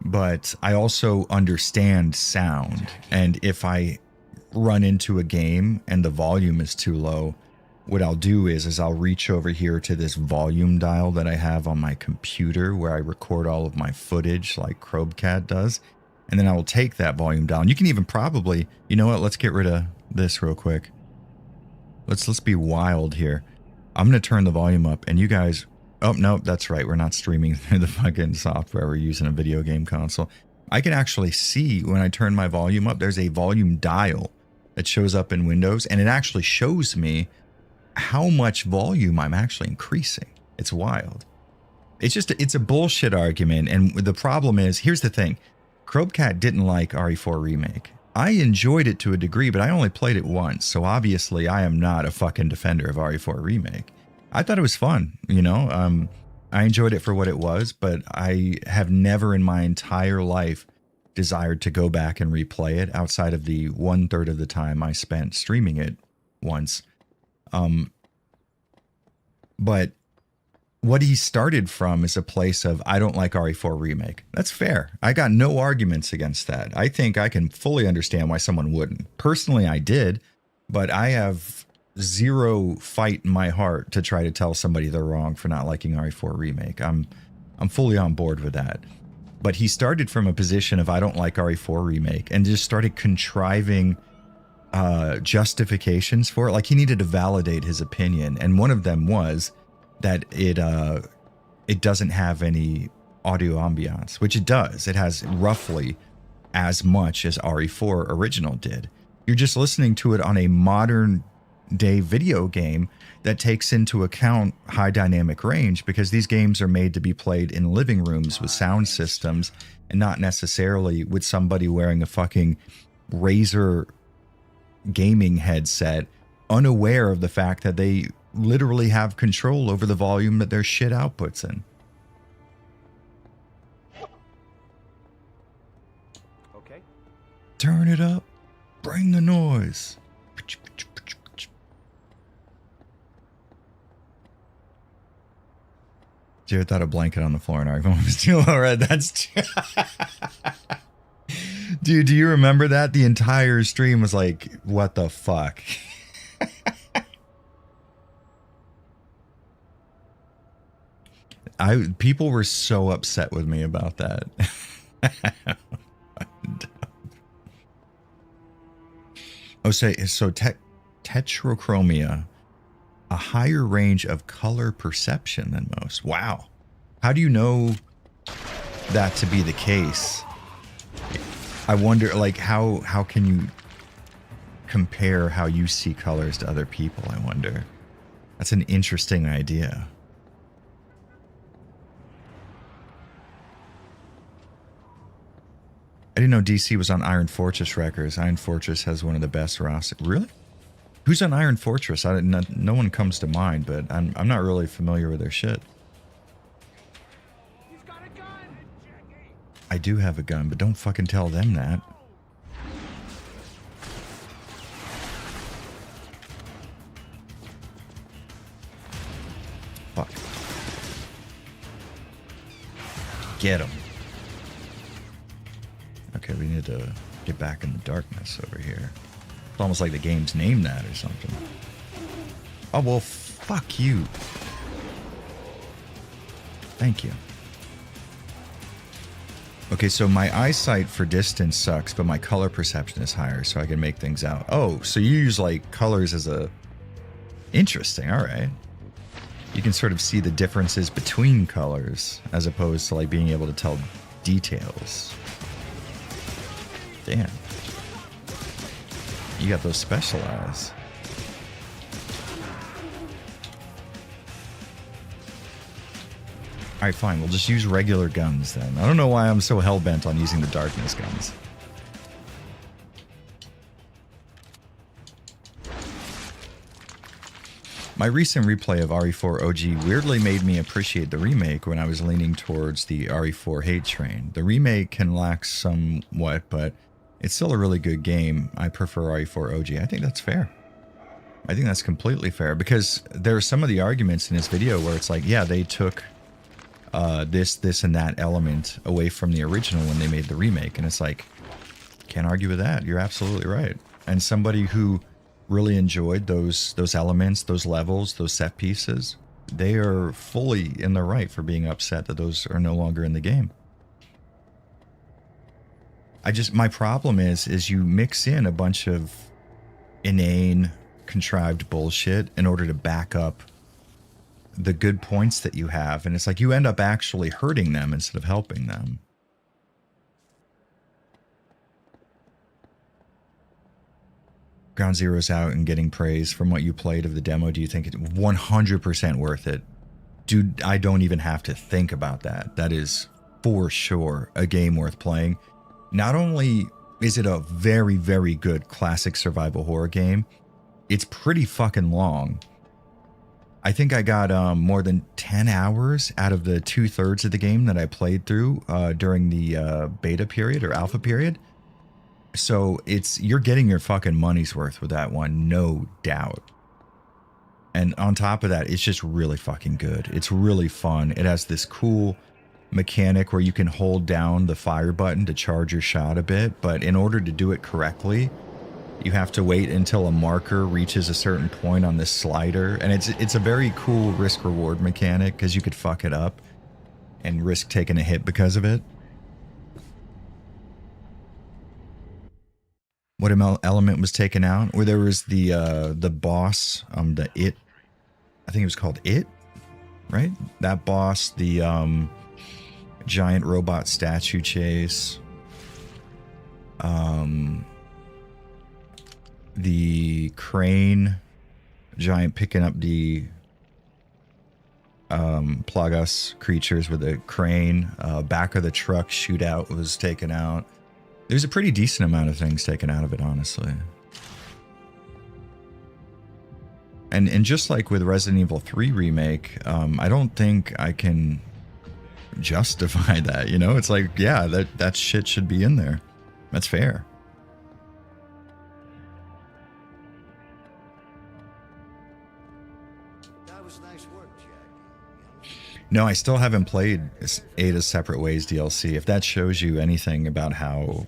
But I also understand sound, and if I run into a game and the volume is too low, what I'll do is I'll reach over here to this volume dial that I have on my computer where I record all of my footage like Chrobcat does, and then I will take that volume down. You can even probably, you know what, let's get rid of this real quick. Let's be wild here. I'm going to turn the volume up, and you guys... Oh, no, that's right. We're not streaming through the fucking software. We're using a video game console. I can actually see when I turn my volume up, there's a volume dial that shows up in Windows, and it actually shows me how much volume I'm actually increasing. It's wild. It's a bullshit argument, and the problem is, here's the thing. Chrobcat didn't like RE4 Remake. I enjoyed it to a degree, but I only played it once, so obviously I am not a fucking defender of RE4 Remake. I thought it was fun, you know. I enjoyed it for what it was, but I have never in my entire life desired to go back and replay it outside of the 1/3 of the time I spent streaming it once. But what he started from is a place of, I don't like RE4 Remake. That's fair. I got no arguments against that. I think I can fully understand why someone wouldn't. Personally, I did, but I have zero fight in my heart to try to tell somebody they're wrong for not liking RE4 Remake. I'm fully on board with that. But he started from a position of I don't like RE4 Remake and just started contriving justifications for it. Like he needed to validate his opinion, and one of them was that it doesn't have any audio ambiance, which it does. It has roughly as much as RE4 original did. You're just listening to it on a modern day video game that takes into account high dynamic range, because these games are made to be played in living rooms with sound systems and not necessarily with somebody wearing a fucking Razer gaming headset unaware of the fact that they literally have control over the volume that their shit outputs in. Okay. Turn it up. Bring the noise. Jared thought a blanket on the floor and our phone was too low. Right? That's dude, do you remember that? The entire stream was like, what the fuck? People were so upset with me about that. Oh, so tetrachromia, a higher range of color perception than most. Wow. How do you know that to be the case? I wonder, like, how can you compare how you see colors to other people, I wonder. That's an interesting idea. I didn't know DC was on Iron Fortress Records. Iron Fortress has one of the best rosters. Really? Who's on Iron Fortress? No one comes to mind, but I'm not really familiar with their shit. He's got a gun! I do have a gun, but don't fucking tell them that. Fuck. Get him. Okay, we need to get back in the darkness over here. It's almost like the game's named that or something. Oh, well, fuck you. Thank you. Okay, so my eyesight for distance sucks, but my color perception is higher, so I can make things out. Oh, so you use, like, colors as a... Interesting, alright. You can sort of see the differences between colors, as opposed to, like, being able to tell details. Damn. You got those special eyes. Alright, fine. We'll just use regular guns then. I don't know why I'm so hell-bent on using the darkness guns. My recent replay of RE4 OG weirdly made me appreciate the remake when I was leaning towards the RE4 hate train. The remake can lack somewhat, but it's still a really good game. I prefer RE4 OG. I think that's fair. I think that's completely fair, because there are some of the arguments in this video where it's like, yeah, they took this, and that element away from the original when they made the remake, and it's like, can't argue with that. You're absolutely right. And somebody who really enjoyed those elements, those levels, those set pieces, they are fully in the right for being upset that those are no longer in the game. My problem is you mix in a bunch of inane, contrived bullshit in order to back up the good points that you have, and it's like you end up actually hurting them instead of helping them. Ground Zero's out and getting praise from what you played of the demo. Do you think it's 100% worth it? Dude, I don't even have to think about that. That is for sure a game worth playing. Not only is it a very, very good classic survival horror game, it's pretty fucking long. I think I got more than 10 hours out of the 2/3 of the game that I played through during the beta period or alpha period. So you're getting your fucking money's worth with that one, no doubt. And on top of that, it's just really fucking good. It's really fun. It has this cool mechanic where you can hold down the fire button to charge your shot a bit, but in order to do it correctly, you have to wait until a marker reaches a certain point on this slider, and it's a very cool risk-reward mechanic because you could fuck it up and risk taking a hit because of it. What element was taken out? Where there was the boss, the It, I think it was called It, right? That boss, the giant robot statue chase, the crane giant picking up the Plagas creatures with a crane, back of the truck shootout was taken out. There's a pretty decent amount of things taken out of it, honestly. And just like with Resident Evil 3 remake, I don't think I can justify that, you know? It's like, yeah, that shit should be in there. That's fair. That was nice work, Jackie. No, I still haven't played Ada's Separate Ways DLC. If that shows you anything about how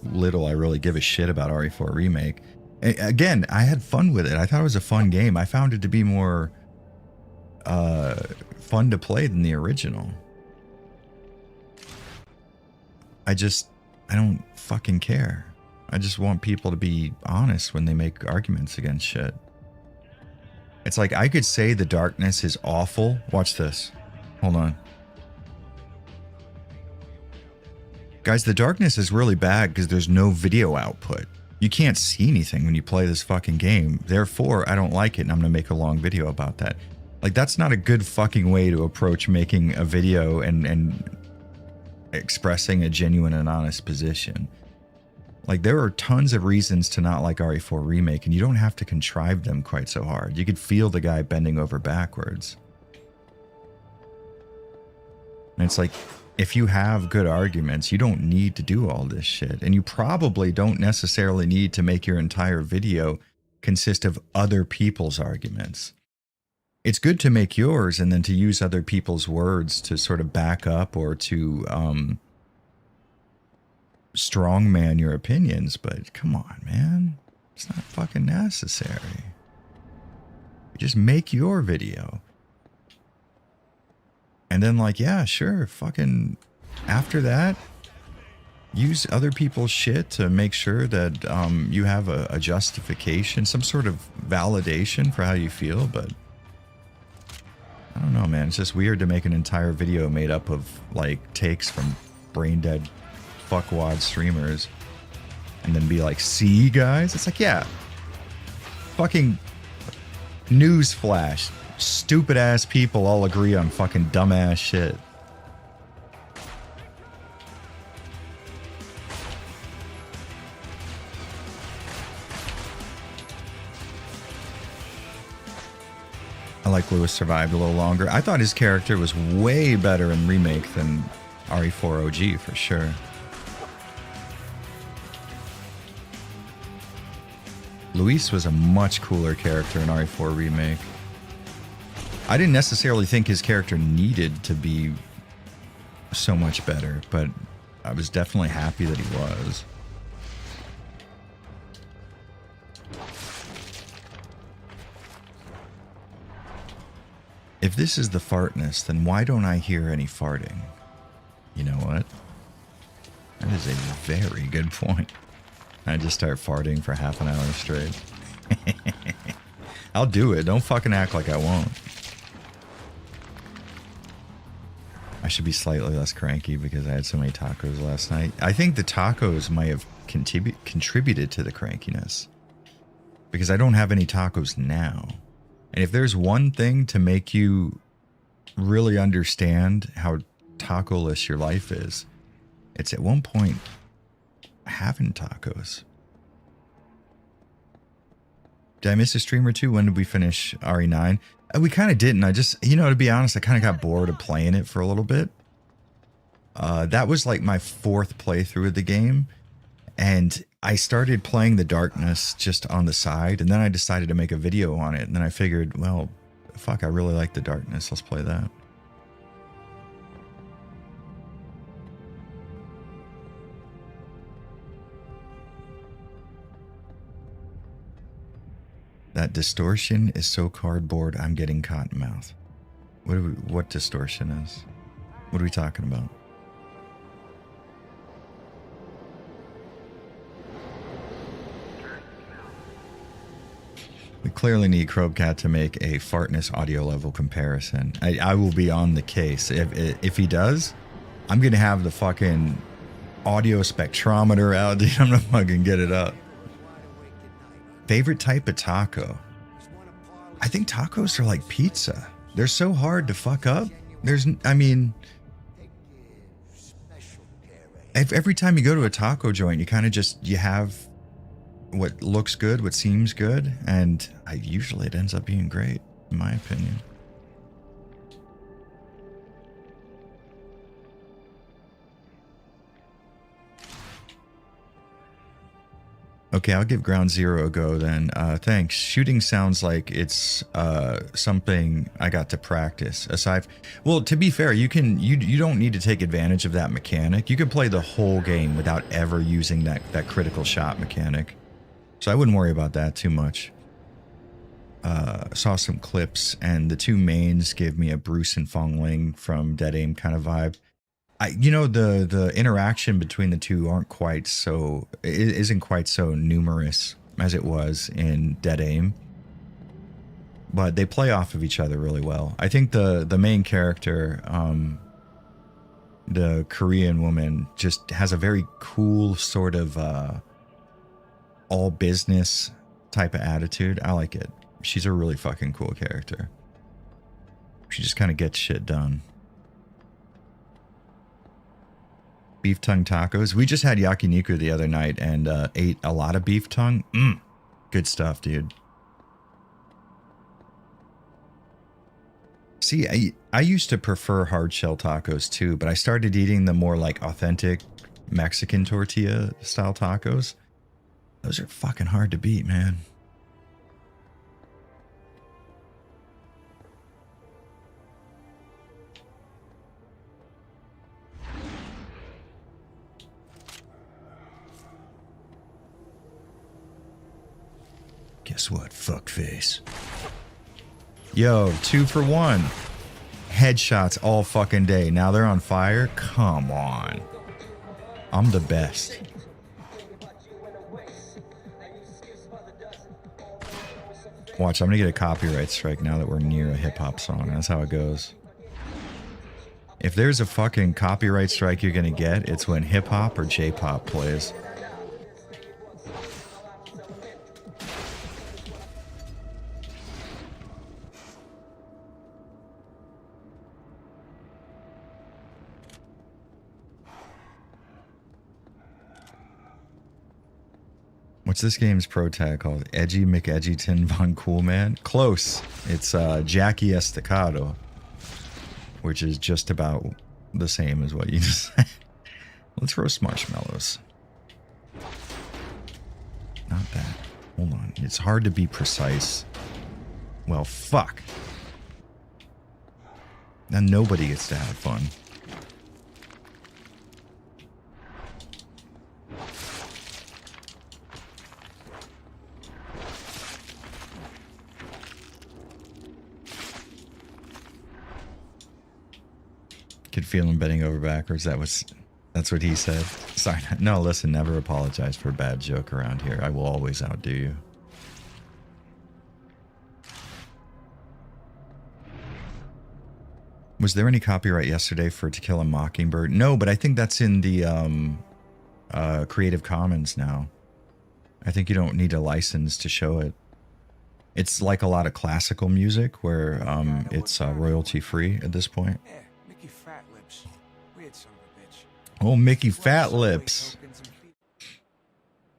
little I really give a shit about RE4 Remake. Again, I had fun with it. I thought it was a fun game. I found it to be more fun to play than the original. I don't fucking care. I just want people to be honest when they make arguments against shit. It's like I could say The Darkness is awful. Watch this. Hold on. Guys, The Darkness is really bad because there's no video output. You can't see anything when you play this fucking game. Therefore, I don't like it and I'm going to make a long video about that. Like, that's not a good fucking way to approach making a video and expressing a genuine and honest position. Like, there are tons of reasons to not like RE4 Remake, and you don't have to contrive them quite so hard. You could feel the guy bending over backwards. And it's like, if you have good arguments, you don't need to do all this shit. And you probably don't necessarily need to make your entire video consist of other people's arguments. It's good to make yours and then to use other people's words to sort of back up or to strongman your opinions. But come on, man. It's not fucking necessary. Just make your video. And then, like, yeah, sure, fucking after that, use other people's shit to make sure that you have a justification, some sort of validation for how you feel. But I don't know, man. It's just weird to make an entire video made up of, like, takes from brain-dead fuckwad streamers and then be like, see, guys? It's like, yeah. Fucking newsflash. Stupid ass people all agree on fucking dumbass shit. I like Lewis survived a little longer. I thought his character was way better in Remake than RE4 OG for sure. Luis was a much cooler character in RE4 Remake. I didn't necessarily think his character needed to be so much better, but I was definitely happy that he was. If this is the Fart-ness, then why don't I hear any farting? You know what? That is a very good point. I just start farting for half an hour straight. I'll do it. Don't fucking act like I won't. I should be slightly less cranky because I had so many tacos last night. I think the tacos might have contributed to the crankiness because I don't have any tacos now. And if there's one thing to make you really understand how taco-less your life is, it's at one point having tacos. Did I miss a stream or two? When did we finish RE9? We kind of didn't. I just, you know, to be honest, I kind of got bored of playing it for a little bit. That was like my fourth playthrough of the game. And I started playing The Darkness just on the side. And then I decided to make a video on it. And then I figured, well, fuck, I really like The Darkness. Let's play that. That distortion is so cardboard, I'm getting cotton mouth. What distortion is? What are we talking about? We clearly need Crobecat to make a Fart-ness audio level comparison. I will be on the case. If he does, I'm going to have the fucking audio spectrometer out. Dude, I'm going to fucking get it up. Favorite type of taco? I think tacos are like pizza. They're so hard to fuck up. I mean, every time you go to a taco joint, you kind of just, you have what looks good, what seems good, and usually it ends up being great, in my opinion. Okay, I'll give Ground Zero a go then. Thanks. Shooting sounds like it's something I got to practice. Well, to be fair, you don't need to take advantage of that mechanic. You can play the whole game without ever using that critical shot mechanic. So I wouldn't worry about that too much. Saw some clips, and the two mains gave me a Bruce and Fong Ling from Dead Aim kind of vibe. The interaction between the two isn't quite so numerous as it was in Dead Aim, but they play off of each other really well. I think the main character, the Korean woman, just has a very cool sort of all business type of attitude. I like it. She's a really fucking cool character. She just kind of gets shit done. Beef tongue tacos. We just had yakiniku the other night and ate a lot of beef tongue. Good stuff, dude. See, I used to prefer hard shell tacos too, but I started eating the more like authentic Mexican tortilla style tacos. Those are fucking hard to beat, man. Guess what, fuckface? Yo, 2 for 1. Headshots all fucking day. Now they're on fire? Come on. I'm the best. Watch, I'm gonna get a copyright strike now that we're near a hip-hop song. That's how it goes. If there's a fucking copyright strike you're gonna get, it's when hip-hop or J-pop plays. What's this game's pro tag called? Edgy McEdgyton Von Coolman? Close. It's Jackie Estacado, which is just about the same as what you just said. Let's roast marshmallows. Not that. Hold on. It's hard to be precise. Well, fuck. Now nobody gets to have fun. Could feel him bending over backwards. That's what he said. Sorry. No, listen, never apologize for a bad joke around here. I will always outdo you. Was there any copyright yesterday for To Kill a Mockingbird? No, but I think that's in the Creative Commons now. I think you don't need a license to show it. It's like a lot of classical music where it's royalty free at this point. Oh, Mickey Fat Lips.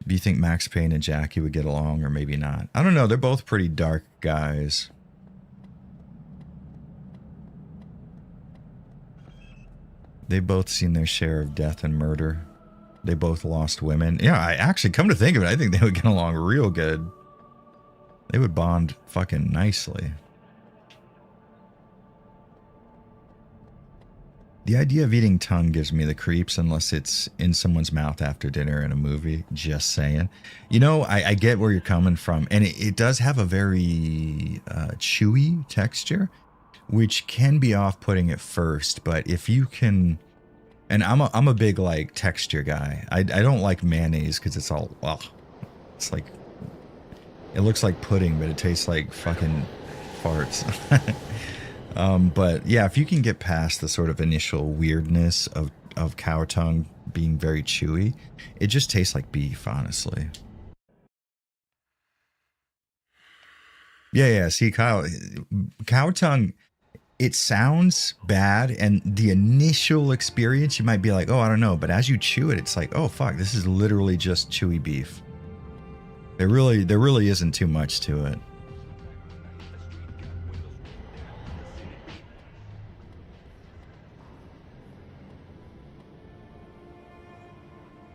Do you think Max Payne and Jackie would get along, or maybe not? I don't know. They're both pretty dark guys. They've both seen their share of death and murder. They both lost women. Yeah, I actually, come to think of it, I think they would get along real good. They would bond fucking nicely. The idea of eating tongue gives me the creeps unless it's in someone's mouth after dinner in a movie. Just saying. You know, I get where you're coming from. And it does have a very chewy texture, which can be off-putting at first. But if you can... And I'm a big, like, texture guy. I don't like mayonnaise because it's all... Well, it's like... It looks like pudding, but it tastes like fucking farts. But yeah, if you can get past the sort of initial weirdness of cow tongue being very chewy, it just tastes like beef, honestly. Yeah, see, Kyle, cow tongue, it sounds bad, and the initial experience, you might be like, oh, I don't know, but as you chew it, it's like, oh, fuck, this is literally just chewy beef. There really isn't too much to it.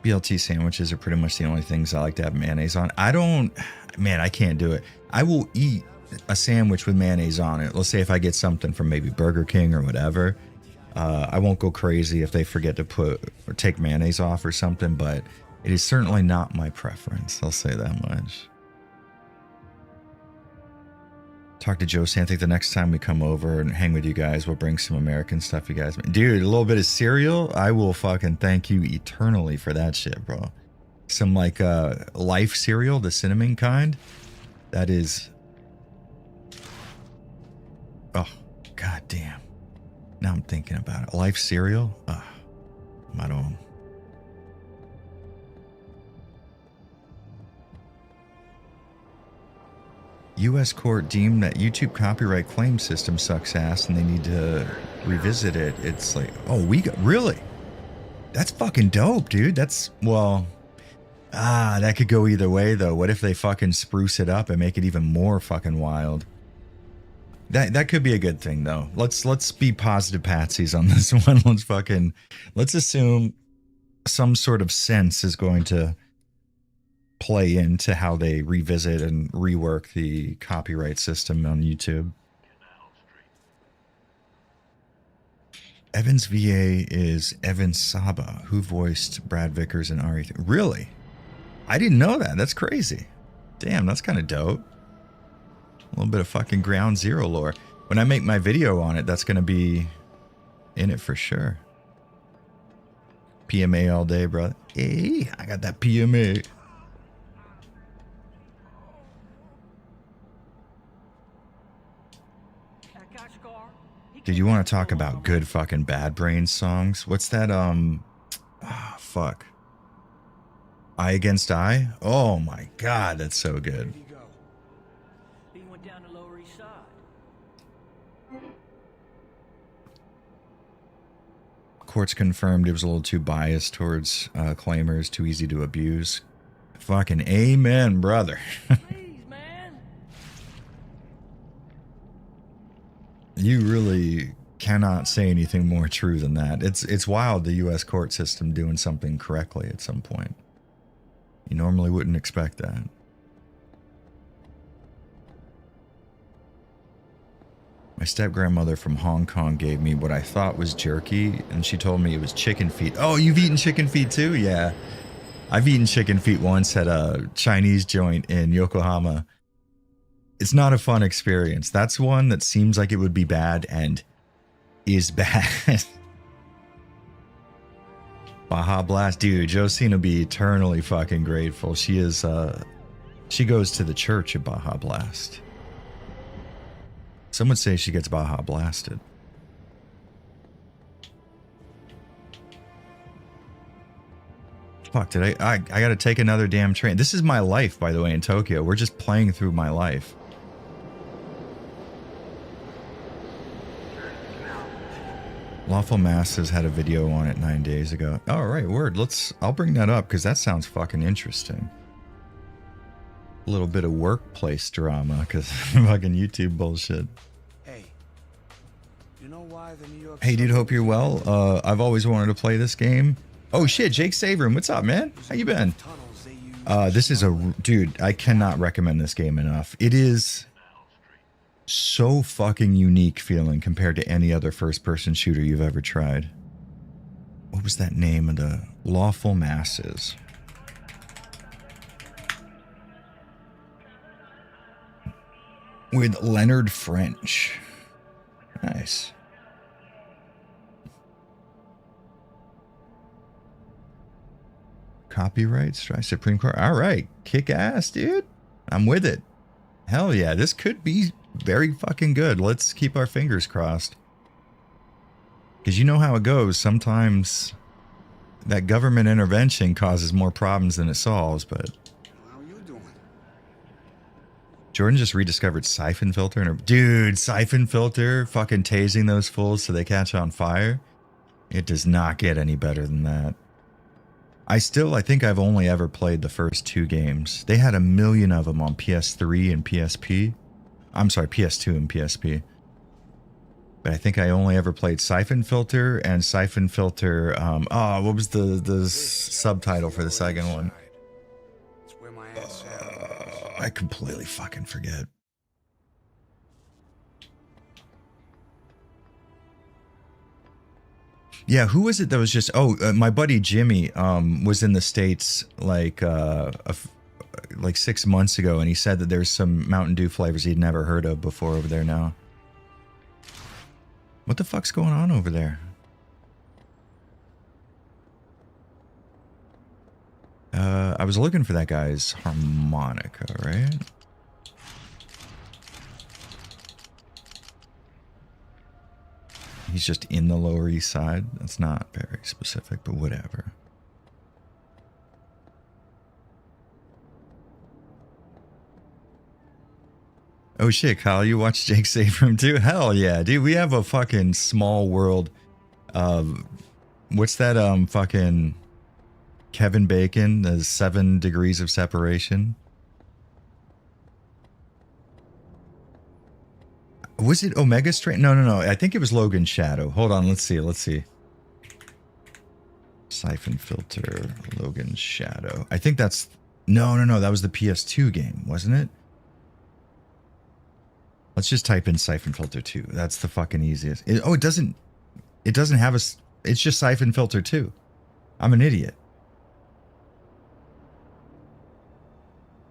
BLT sandwiches are pretty much the only things I like to have mayonnaise on. I can't do it. I will eat a sandwich with mayonnaise on it. Let's say if I get something from maybe Burger King or whatever. I won't go crazy if they forget to put or take mayonnaise off or something, but it is certainly not my preference. I'll say that much. Talk to Joe San. I think the next time we come over and hang with you guys, we'll bring some American stuff you guys. Dude, a little bit of cereal. I will fucking thank you eternally for that shit, bro. Some like Life cereal, the cinnamon kind. That is. Oh, god damn. Now I'm thinking about it. Life cereal. I don't. U.S. court deemed that YouTube copyright claim system sucks ass and they need to revisit it. It's like, oh, really? That's fucking dope, dude. That's, well, that could go either way, though. What if they fucking spruce it up and make it even more fucking wild? That could be a good thing, though. Let's be positive patsies on this one. Let's assume some sort of sense is going to play into how they revisit and rework the copyright system on YouTube. Evan's VA is Evan Saba, who voiced Brad Vickers and Ari. Really? I didn't know that. That's crazy. Damn, that's kind of dope. A little bit of fucking Ground Zero lore. When I make my video on it, that's going to be in it for sure. PMA all day, brother. Hey, I got that PMA. Dude, you want to talk about good fucking Bad Brains songs? What's that, fuck. Eye Against Eye? Oh my god, that's so good. He went down the Lower East Side. Courts confirmed it was a little too biased towards claimers, too easy to abuse. Fucking amen, brother. Please, man. You really cannot say anything more true than that. It's wild, the U.S. court system doing something correctly at some point. You normally wouldn't expect that. My step-grandmother from Hong Kong gave me what I thought was jerky, and she told me it was chicken feet. Oh, you've eaten chicken feet too? Yeah. I've eaten chicken feet once at a Chinese joint in Yokohama. It's not a fun experience. That's one that seems like it would be bad and is bad. Baja Blast. Dude, Josine will be eternally fucking grateful. She is, she goes to the church at Baja Blast. Some would say she gets Baja Blasted. Fuck, did I gotta take another damn train. This is my life, by the way, in Tokyo. We're just playing through my life. Lawful Masses had a video on it 9 days ago. All right, word. I'll bring that up because that sounds fucking interesting. A little bit of workplace drama because fucking YouTube bullshit. Hey, you know why the New York... Hey, dude, hope you're well. I've always wanted to play this game. Oh shit, Jake Saverin, what's up, man? How you been? This is dude, I cannot recommend this game enough. It is so fucking unique feeling compared to any other first-person shooter you've ever tried. What was that name of the Lawful Masses? With Leonard French. Nice. Copyright strike Supreme Court. All right, kick ass, dude. I'm with it. Hell yeah, this could be very fucking good. Let's keep our fingers crossed. Because you know how it goes. Sometimes that government intervention causes more problems than it solves, but... How you doing? Jordan just rediscovered Siphon Filter. Dude, Siphon Filter, fucking tasing those fools so they catch on fire. It does not get any better than that. I think I've only ever played the first 2 games. They had a million of them on PS3 and PSP. I'm sorry, PS2 and PSP. But I think I only ever played Siphon Filter and Siphon Filter. What was the subtitle for the second one? It's where my Aunt Sarah I completely fucking forget. Yeah, who was it that was just? My buddy Jimmy was in the States like 6 months ago, and he said that there's some Mountain Dew flavors he'd never heard of before over there now. What the fuck's going on over there? I was looking for that guy's harmonica, right? He's just in the Lower East Side. That's not very specific, but whatever. Oh shit, Kyle, you watch Jake Save Room too? Hell yeah, dude. We have a fucking small world. What's that fucking Kevin Bacon, the 7 Degrees of Separation? Was it Omega Strain? No. I think it was Logan's Shadow. Hold on, let's see. Siphon Filter, Logan's Shadow. I think that's... No. That was the PS2 game, wasn't it? Let's just type in Siphon Filter 2. That's the fucking easiest. It doesn't have a... It's just Siphon Filter 2. I'm an idiot.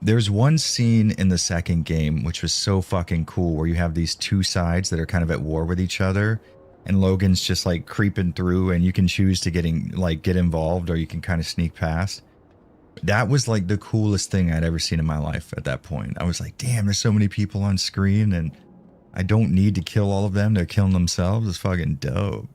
There's one scene in the second game which was so fucking cool where you have these 2 sides that are kind of at war with each other, and Logan's just like creeping through, and you can choose to get involved, or you can kind of sneak past. That was like the coolest thing I'd ever seen in my life at that point. I was like, damn, there's so many people on screen and I don't need to kill all of them. They're killing themselves. It's fucking dope.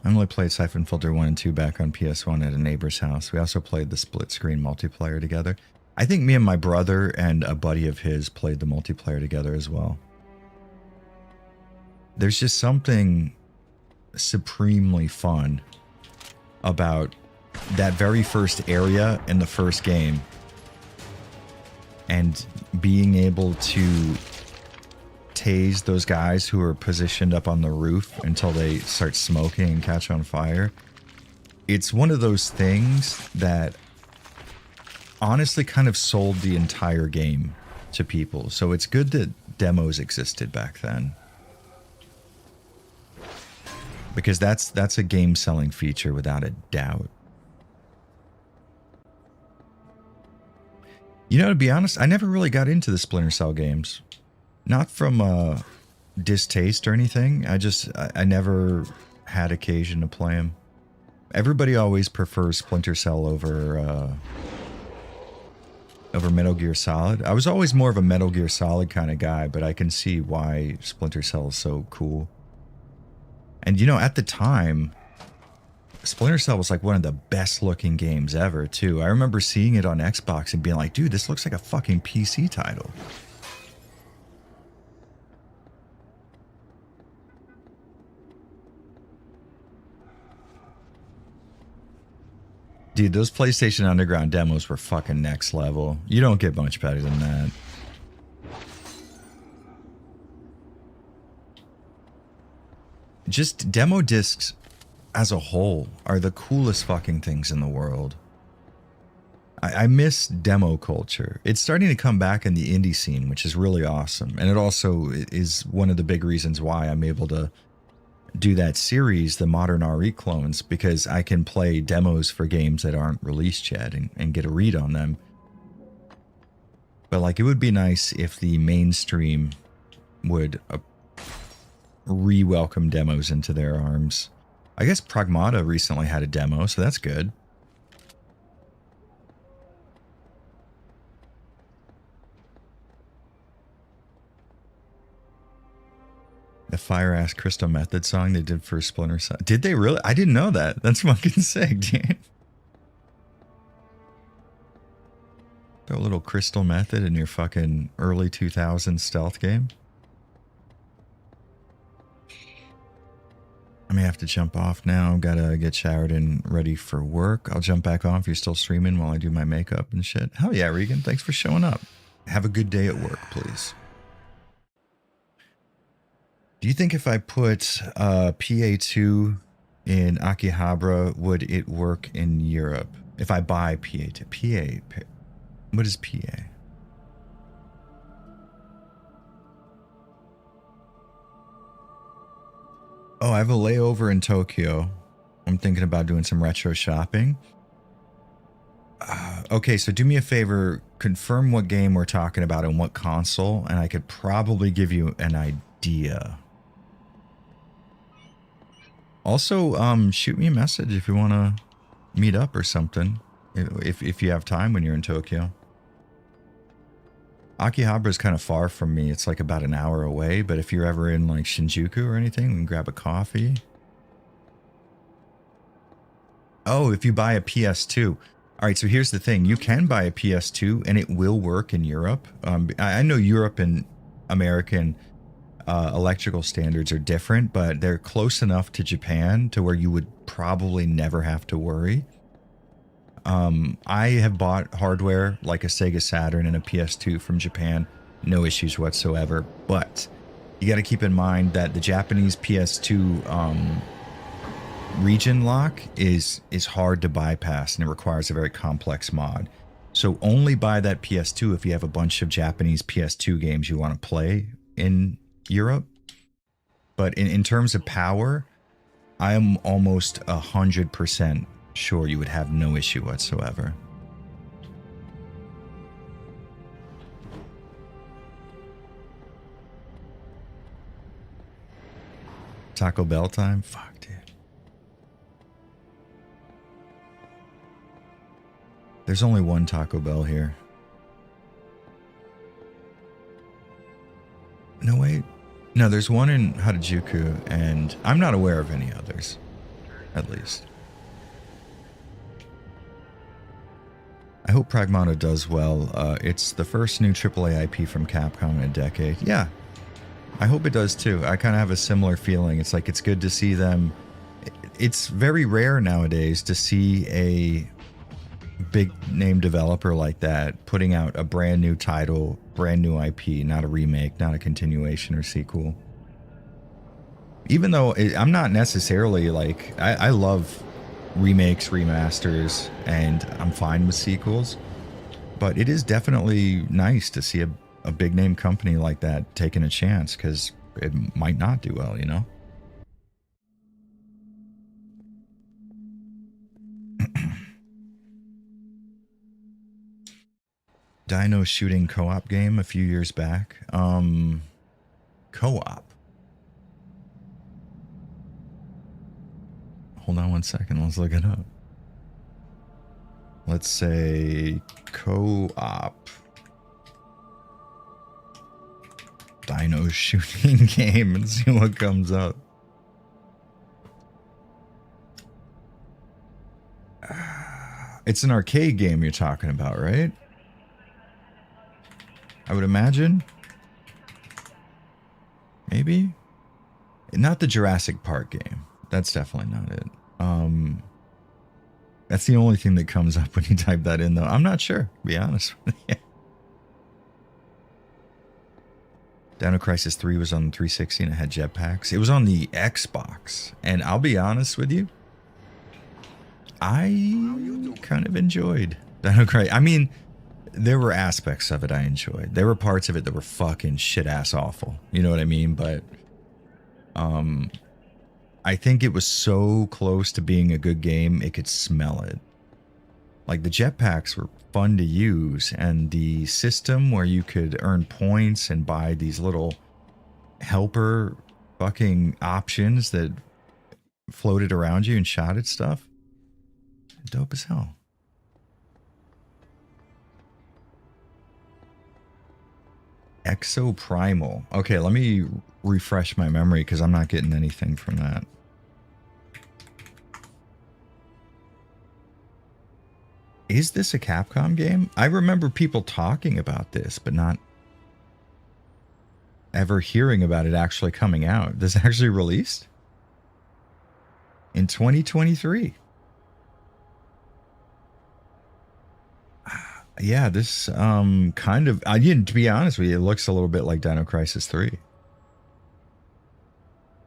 I only played Siphon Filter 1 and 2 back on PS1 at a neighbor's house. We also played the split screen multiplayer together. I think me and my brother and a buddy of his played the multiplayer together as well. There's just something supremely fun about that very first area in the first game and being able to tase those guys who are positioned up on the roof until they start smoking and catch on fire. It's one of those things that honestly kind of sold the entire game to people. So it's good that demos existed back then. Because that's a game selling feature without a doubt. You know, to be honest, I never really got into the Splinter Cell games. Not from distaste or anything. I never had occasion to play them. Everybody always prefers Splinter Cell over Metal Gear Solid. I was always more of a Metal Gear Solid kind of guy, but I can see why Splinter Cell is so cool. And, you know, at the time, Splinter Cell was like one of the best looking games ever, too. I remember seeing it on Xbox and being like, dude, this looks like a fucking PC title. Dude, those PlayStation Underground demos were fucking next level. You don't get much better than that. Just demo discs as a whole are the coolest fucking things in the world. I miss demo culture. It's starting to come back in the indie scene, which is really awesome. And it also is one of the big reasons why I'm able to do that series, the Modern RE Clones, because I can play demos for games that aren't released yet and get a read on them. But like, it would be nice if the mainstream would re-welcome demos into their arms. I guess Pragmata recently had a demo, so that's good. The fire-ass Crystal Method song they did for Splinter Cell. Did they really? I didn't know that. That's fucking sick, dude. Throw a little Crystal Method in your fucking early 2000s stealth game. I may have to jump off now. Gotta get showered and ready for work. I'll jump back on if you're still streaming while I do my makeup and shit. Hell yeah, Regan. Thanks for showing up. Have a good day at work, please. Do you think if I put PA2 in Akihabara, would it work in Europe? If I buy PA2. What is PA? Oh, I have a layover in Tokyo. I'm thinking about doing some retro shopping. Okay, so do me a favor. Confirm what game we're talking about and what console, and I could probably give you an idea. Also, shoot me a message if you want to meet up or something. If you have time when you're in Tokyo. Akihabara is kind of far from me. It's like about an hour away. But if you're ever in like Shinjuku or anything, we can grab a coffee. Oh, if you buy a PS2. All right, so here's the thing. You can buy a PS2 and it will work in Europe. I know Europe and American electrical standards are different, but they're close enough to Japan to where you would probably never have to worry. I have bought hardware like a Sega Saturn and a PS2 from Japan, no issues whatsoever. But you got to keep in mind that the Japanese PS2 region lock is hard to bypass, and it requires a very complex mod. So only buy that PS2 if you have a bunch of Japanese PS2 games you want to play in Europe. But in terms of power, I am almost 100% sure you would have no issue whatsoever. Taco Bell time? Fuck, dude. There's only one Taco Bell here. No, wait. No, there's one in Harajuku, and I'm not aware of any others, at least. I hope Pragmata does well. It's the first new AAA IP from Capcom in a decade. Yeah, I hope it does too. I kind of have a similar feeling. It's like it's good to see them. It's very rare nowadays to see a big name developer like that putting out a brand new title, brand new IP, not a remake, not a continuation or sequel. Even though I'm not necessarily like, I love remakes, remasters, and I'm fine with sequels, but it is definitely nice to see a big name company like that taking a chance, because it might not do well, you know? Dino shooting co-op game a few years back. Co-op. Hold on one second. Let's look it up. Let's say co-op. Dino shooting game and see what comes up. It's an arcade game you're talking about, right? I would imagine. Maybe. Not the Jurassic Park game. That's definitely not it. That's the only thing that comes up when you type that in, though. I'm not sure, to be honest with you. Dino Crisis 3 was on the 360 and it had jetpacks. It was on the Xbox. And I'll be honest with you, I kind of enjoyed Dino Crisis. I mean, there were aspects of it I enjoyed. There were parts of it that were fucking shit-ass awful. You know what I mean? But I think it was so close to being a good game, it could smell it. Like, the jetpacks were fun to use, and the system where you could earn points and buy these little helper fucking options that floated around you and shot at stuff. Dope as hell. Exoprimal. Okay, let me refresh my memory because I'm not getting anything from that. Is this a Capcom game? I remember people talking about this, but not ever hearing about it actually coming out. This actually released? in 2023. Yeah, this kind of, to be honest with you, it looks a little bit like Dino Crisis 3.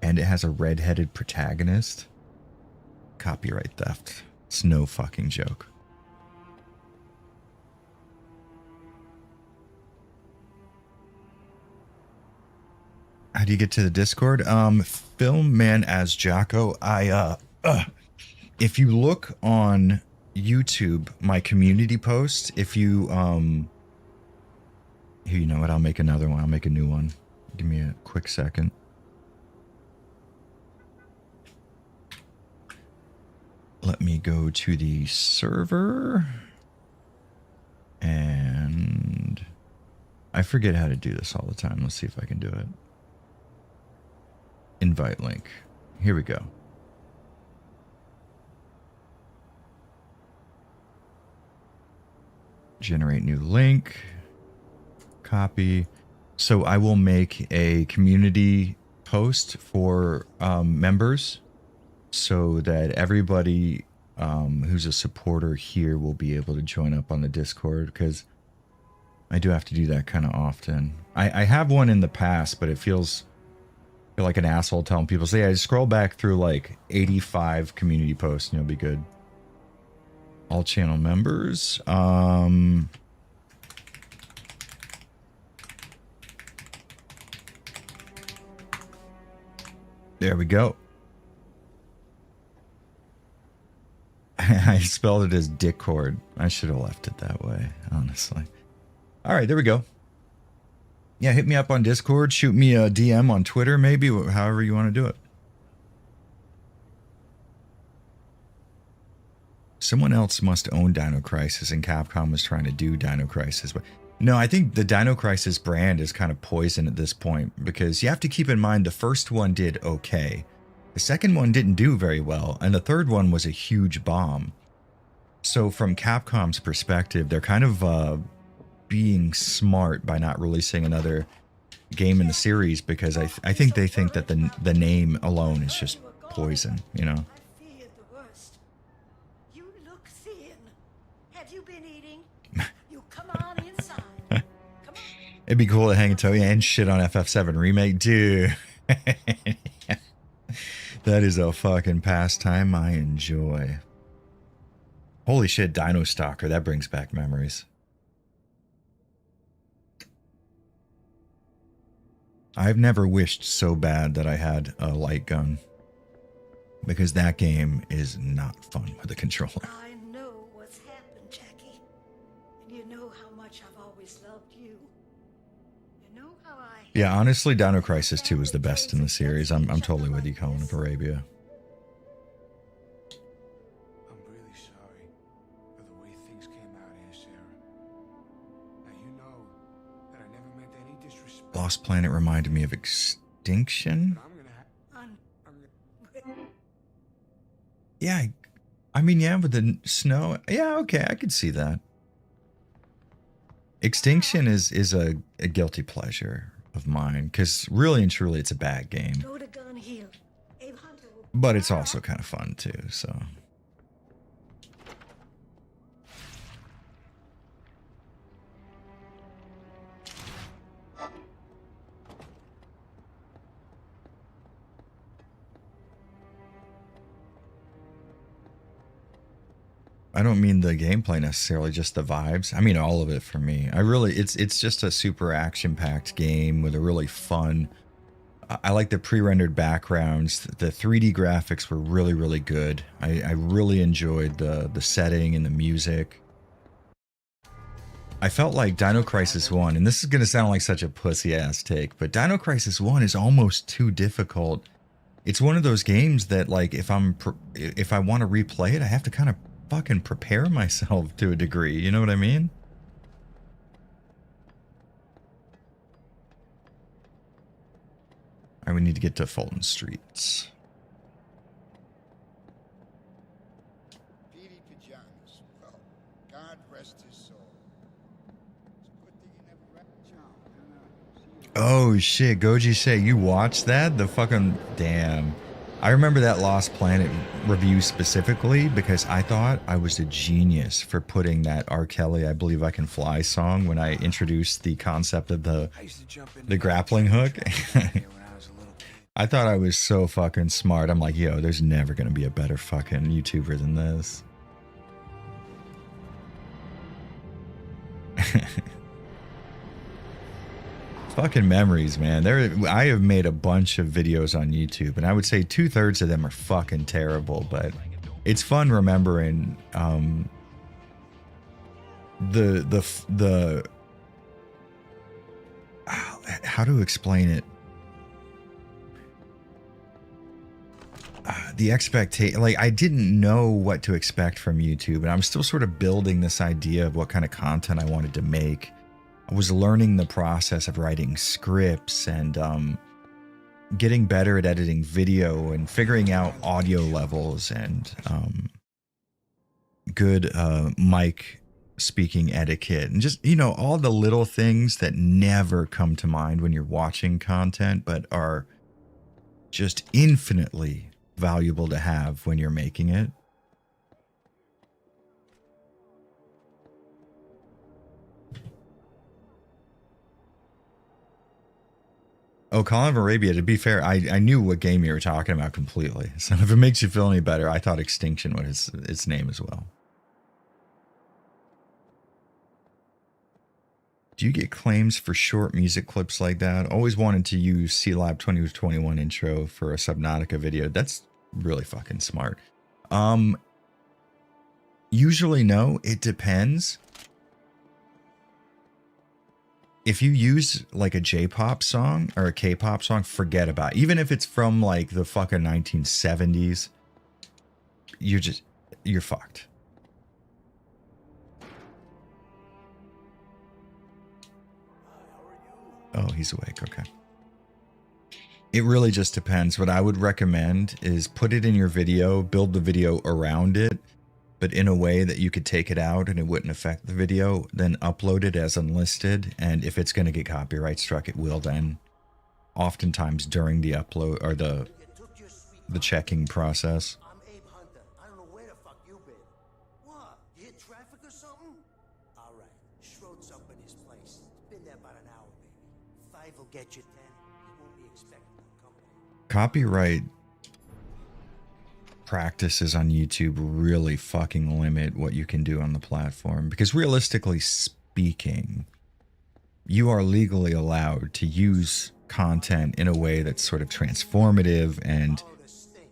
And it has a red-headed protagonist. Copyright theft. It's no fucking joke. How do you get to the Discord? Film Man as Jocko. If you look on YouTube, my community post, if you here, you know what? I'll make another one. I'll make a new one. Give me a quick second. Let me go to the server. And I forget how to do this all the time. Let's see if I can do it. Invite link. Here we go. Generate new link. Copy. So I will make a community post for members so that everybody who's a supporter here will be able to join up on the Discord, because I do have to do that kind of often. I have one in the past, but it feels like an asshole telling people, say, I scroll back through like 85 community posts and you'll be good. All channel members. There we go. I spelled it as Discord. I should have left it that way, honestly. All right, there we go. Yeah, hit me up on Discord. Shoot me a DM on Twitter, maybe, however you want to do it. Someone else must own Dino Crisis, and Capcom was trying to do Dino Crisis. But no, I think the Dino Crisis brand is kind of poison at this point, because you have to keep in mind the first one did okay. The second one didn't do very well, and the third one was a huge bomb. So from Capcom's perspective, they're kind of being smart by not releasing another game in the series, because I think they think that the name alone is just poison, you know? I feared the worst. You look thin. Have you been eating? You come on inside. Come on. It'd be cool to hang a Toya and shit on FF7 Remake, dude. That is a fucking pastime I enjoy. Holy shit, Dino Stalker, that brings back memories. I've never wished so bad that I had a light gun, because that game is not fun with a controller. I know what's happened, Jackie. And you know how much I've always loved you. You know how I... Yeah, honestly, Dino Crisis 2 is the best in the series. I'm totally with you, Cohen of Arabia. I'm really sorry for the way things came out here, Sarah. Now you know that I never meant any disrespect. Lost Planet reminded me of Extinction. But I'm gonna Yeah, I mean, yeah, with the snow. Yeah, okay, I could see that. Extinction is a guilty pleasure of mine, because really and truly it's a bad game. Go to Gun Hill. Abe Hunter will... But it's also kind of fun too, so. I don't mean the gameplay necessarily, just the vibes. I mean all of it for me. It's just a super action-packed game with a really fun. I like the pre-rendered backgrounds. The 3D graphics were really, really good. I really enjoyed the setting and the music. I felt like Dino Crisis 1, and this is going to sound like such a pussy-ass take, but Dino Crisis 1 is almost too difficult. It's one of those games that, like, if I want to replay it, I have to kind of fucking prepare myself to a degree, you know what I mean? Alright, we need to get to Fulton Streets. Petey pajamas. Well, God rest his soul. It's a good thing he never wrapped John. Oh shit, Goji say you watched that? The fucking damn. I remember that Lost Planet review specifically because I thought I was a genius for putting that R. Kelly, I Believe I Can Fly song when I introduced the concept of the grappling hook. I thought I was so fucking smart. I'm like, yo, there's never going to be a better fucking YouTuber than this. Fucking memories, man. I have made a bunch of videos on YouTube, and I would say 2/3 of them are fucking terrible, but it's fun remembering the how to explain it. The expectation, like I didn't know what to expect from YouTube, and I'm still sort of building this idea of what kind of content I wanted to make. I was learning the process of writing scripts and getting better at editing video and figuring out audio levels and good mic speaking etiquette and just, you know, all the little things that never come to mind when you're watching content, but are just infinitely valuable to have when you're making it. Oh, Colin of Arabia, to be fair, I knew what game you were talking about completely. So if it makes you feel any better, I thought Extinction was its name as well. Do you get claims for short music clips like that? Always wanted to use C-Lab 2021 intro for a Subnautica video. That's really fucking smart. Usually no, it depends. If you use like a J-pop song or a K-pop song, forget about it. Even if it's from like the fucking 1970s, you're fucked. Oh, he's awake. Okay. It really just depends. What I would recommend is put it in your video, build the video around it, but in a way that you could take it out and it wouldn't affect the video, then upload it as unlisted. And if it's going to get copyright struck, it will then. Oftentimes during the upload or the checking process. I'm Abe Hunter. I don't know where the fuck you been. What? You hit traffic or something? All right. Schroed's up in his place. Been there about an hour, maybe. 5 will get you 10. He won't be expecting no company. Copyright practices on YouTube really fucking limit what you can do on the platform, because realistically speaking, you are legally allowed to use content in a way that's sort of transformative, and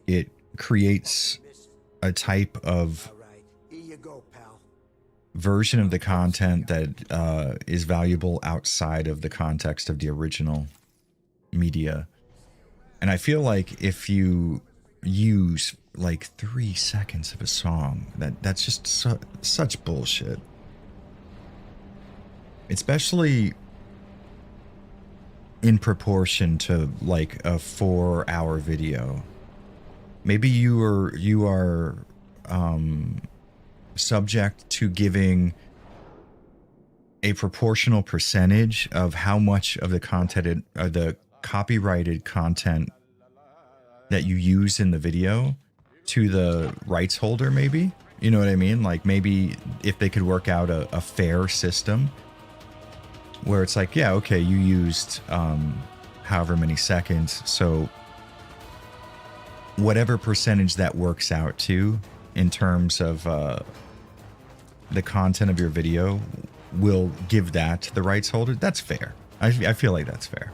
it creates a type of Here you go, pal. version of the content that is valuable outside of the context of the original media. And I feel like if you use like 3 seconds of a song, that's just such bullshit. Especially in proportion to like a 4-hour video. Maybe you are subject to giving a proportional percentage of how much of the content or the copyrighted content that you use in the video to the rights holder, maybe. You know what I mean? Like maybe if they could work out a fair system where it's like, yeah, okay, you used however many seconds, so whatever percentage that works out to in terms of the content of your video, will give that to the rights holder. That's fair. I feel like that's fair.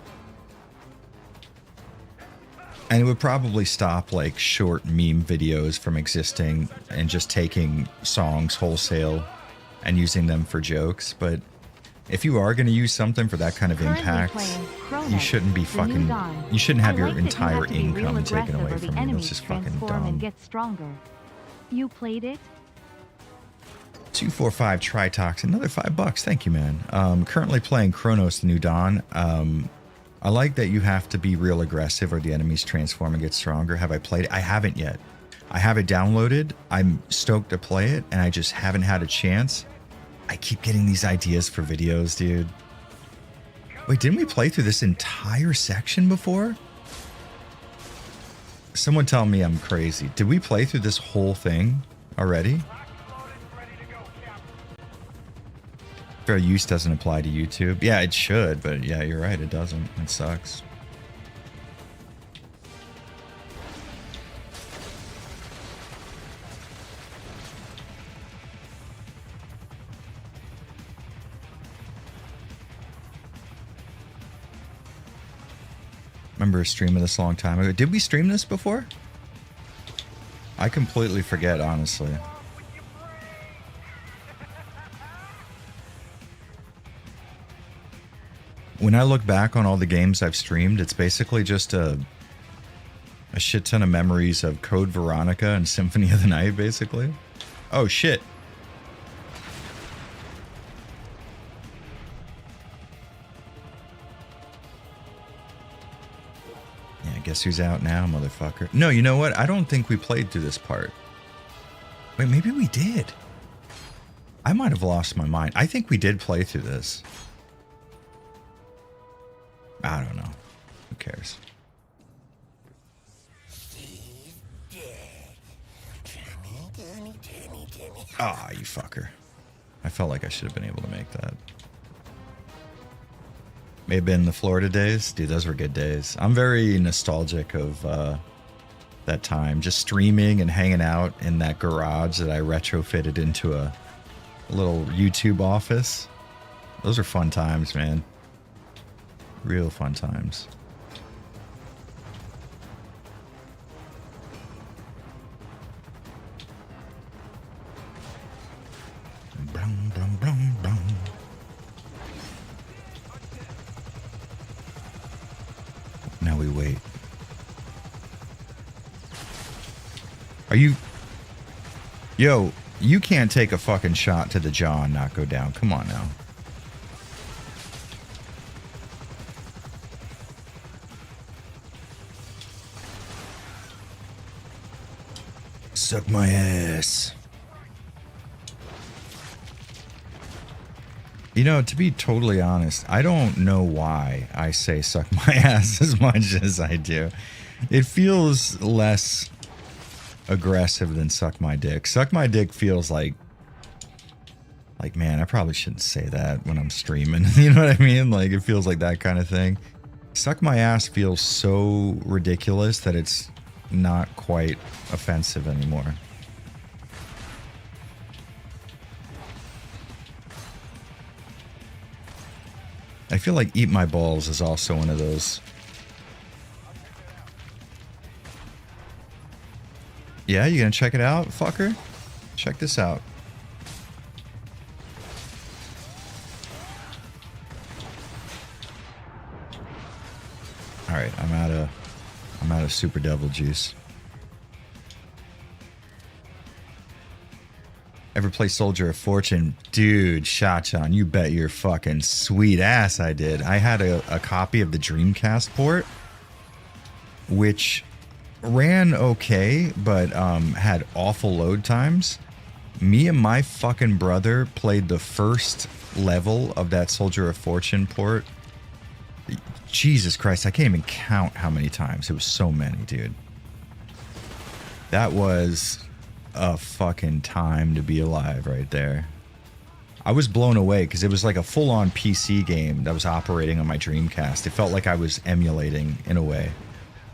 And it would probably stop like short meme videos from existing and just taking songs wholesale and using them for jokes. But if you are going to use something for that kind of impact, you shouldn't be fucking, you shouldn't have your entire income taken away from you. That's just fucking dumb. And get stronger. You played it? 245 Tritox, another $5. Thank you, man. Currently playing Chronos: The New Dawn. I like that you have to be real aggressive or the enemies transform and get stronger. Have I played it? I haven't yet. I have it downloaded. I'm stoked to play it, and I just haven't had a chance. I keep getting these ideas for videos, dude. Wait, didn't we play through this entire section before? Someone tell me I'm crazy. Did we play through this whole thing already? Fair use doesn't apply to YouTube. Yeah, it should, but yeah, you're right. It doesn't. It sucks. Remember streaming this a long time ago. Did we stream this before? I completely forget, honestly. When I look back on all the games I've streamed, it's basically just a shit ton of memories of Code Veronica and Symphony of the Night, basically. Oh, shit. Guess who's out now, motherfucker? No, you know what? I don't think we played through this part. Wait, maybe we did. I might have lost my mind. I think we did play through this. I don't know. Who cares? Ah, you fucker. I felt like I should have been able to make that. May have been the Florida days. Dude, those were good days. I'm very nostalgic of that time. Just streaming and hanging out in that garage that I retrofitted into a little YouTube office. Those are fun times, man. Real fun times. Brum, brum, brum, brum. Now we wait. Are you... Yo, you can't take a fucking shot to the jaw and not go down. Come on now. Suck my ass. You know, to be totally honest, I don't know why I say suck my ass as much as I do. It feels less aggressive than suck my dick. Suck my dick feels like, man, I probably shouldn't say that when I'm streaming. You know what I mean? Like, it feels like that kind of thing. Suck my ass feels so ridiculous that it's not quite offensive anymore. I feel like eat my balls is also one of those. Yeah, you gonna check it out, fucker? Check this out. Alright, I'm out of super devil juice. Ever play Soldier of Fortune? Dude, Shotgun, you bet your fucking sweet ass I did. I had a copy of the Dreamcast port, which ran okay, but had awful load times. Me and my fucking brother played the first level of that Soldier of Fortune port. Jesus Christ, I can't even count how many times. It was so many, dude. That was a fucking time to be alive right there. I was blown away because it was like a full-on PC game that was operating on my Dreamcast. It felt like I was emulating in a way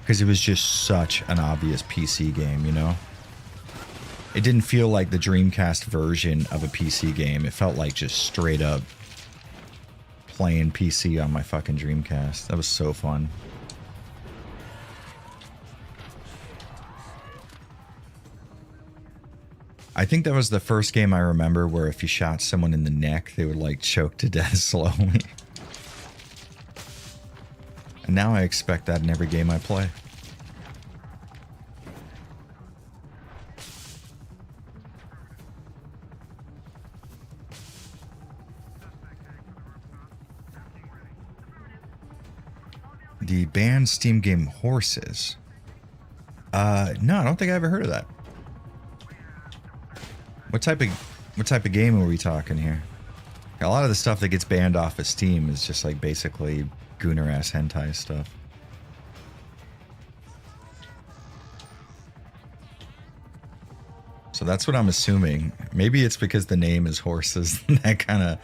because it was just such an obvious PC game, you know? It didn't feel like the Dreamcast version of a PC game. It felt like just straight up playing PC on my fucking Dreamcast. That was so fun. I think that was the first game I remember where if you shot someone in the neck, they would like choke to death slowly. And now I expect that in every game I play. The banned Steam game Horses. No, I don't think I ever heard of that. What type of game are we talking here? A lot of the stuff that gets banned off of Steam is just like basically gooner ass hentai stuff. So that's what I'm assuming. Maybe it's because the name is horses. That kind of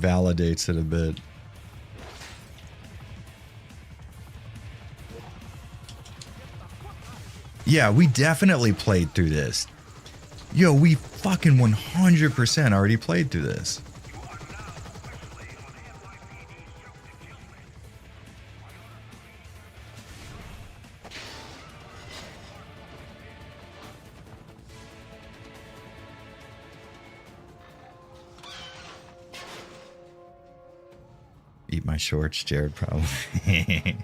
validates it a bit. Yeah, we definitely played through this. Yo, we fucking 100% already played through this. Eat my shorts, Jared, probably.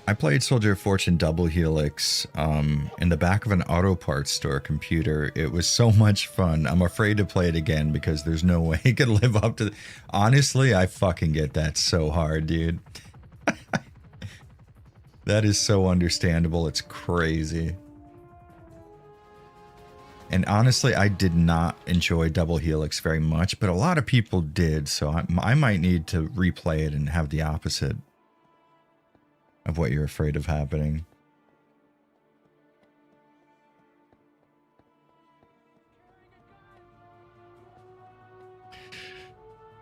I played Soldier of Fortune Double Helix in the back of an auto parts store computer. It was so much fun. I'm afraid to play it again because there's no way it could live up to... Honestly, I fucking get that so hard, dude. That is so understandable. It's crazy. And honestly, I did not enjoy Double Helix very much, but a lot of people did, so I might need to replay it and have the opposite of what you're afraid of happening.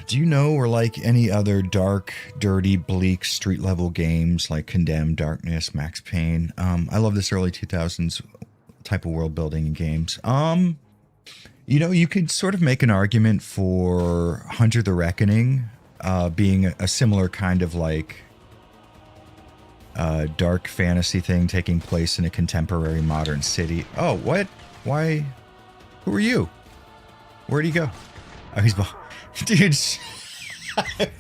Do you know, or like any other dark, dirty, bleak, street-level games like Condemned, Darkness, Max Payne? I love this early 2000s type of world building in games. You know, you could sort of make an argument for Hunter the Reckoning being a similar kind of like dark fantasy thing taking place in a contemporary modern city. Oh, what? Why? Who are you? Where'd he go? Oh, he's behind. Dude,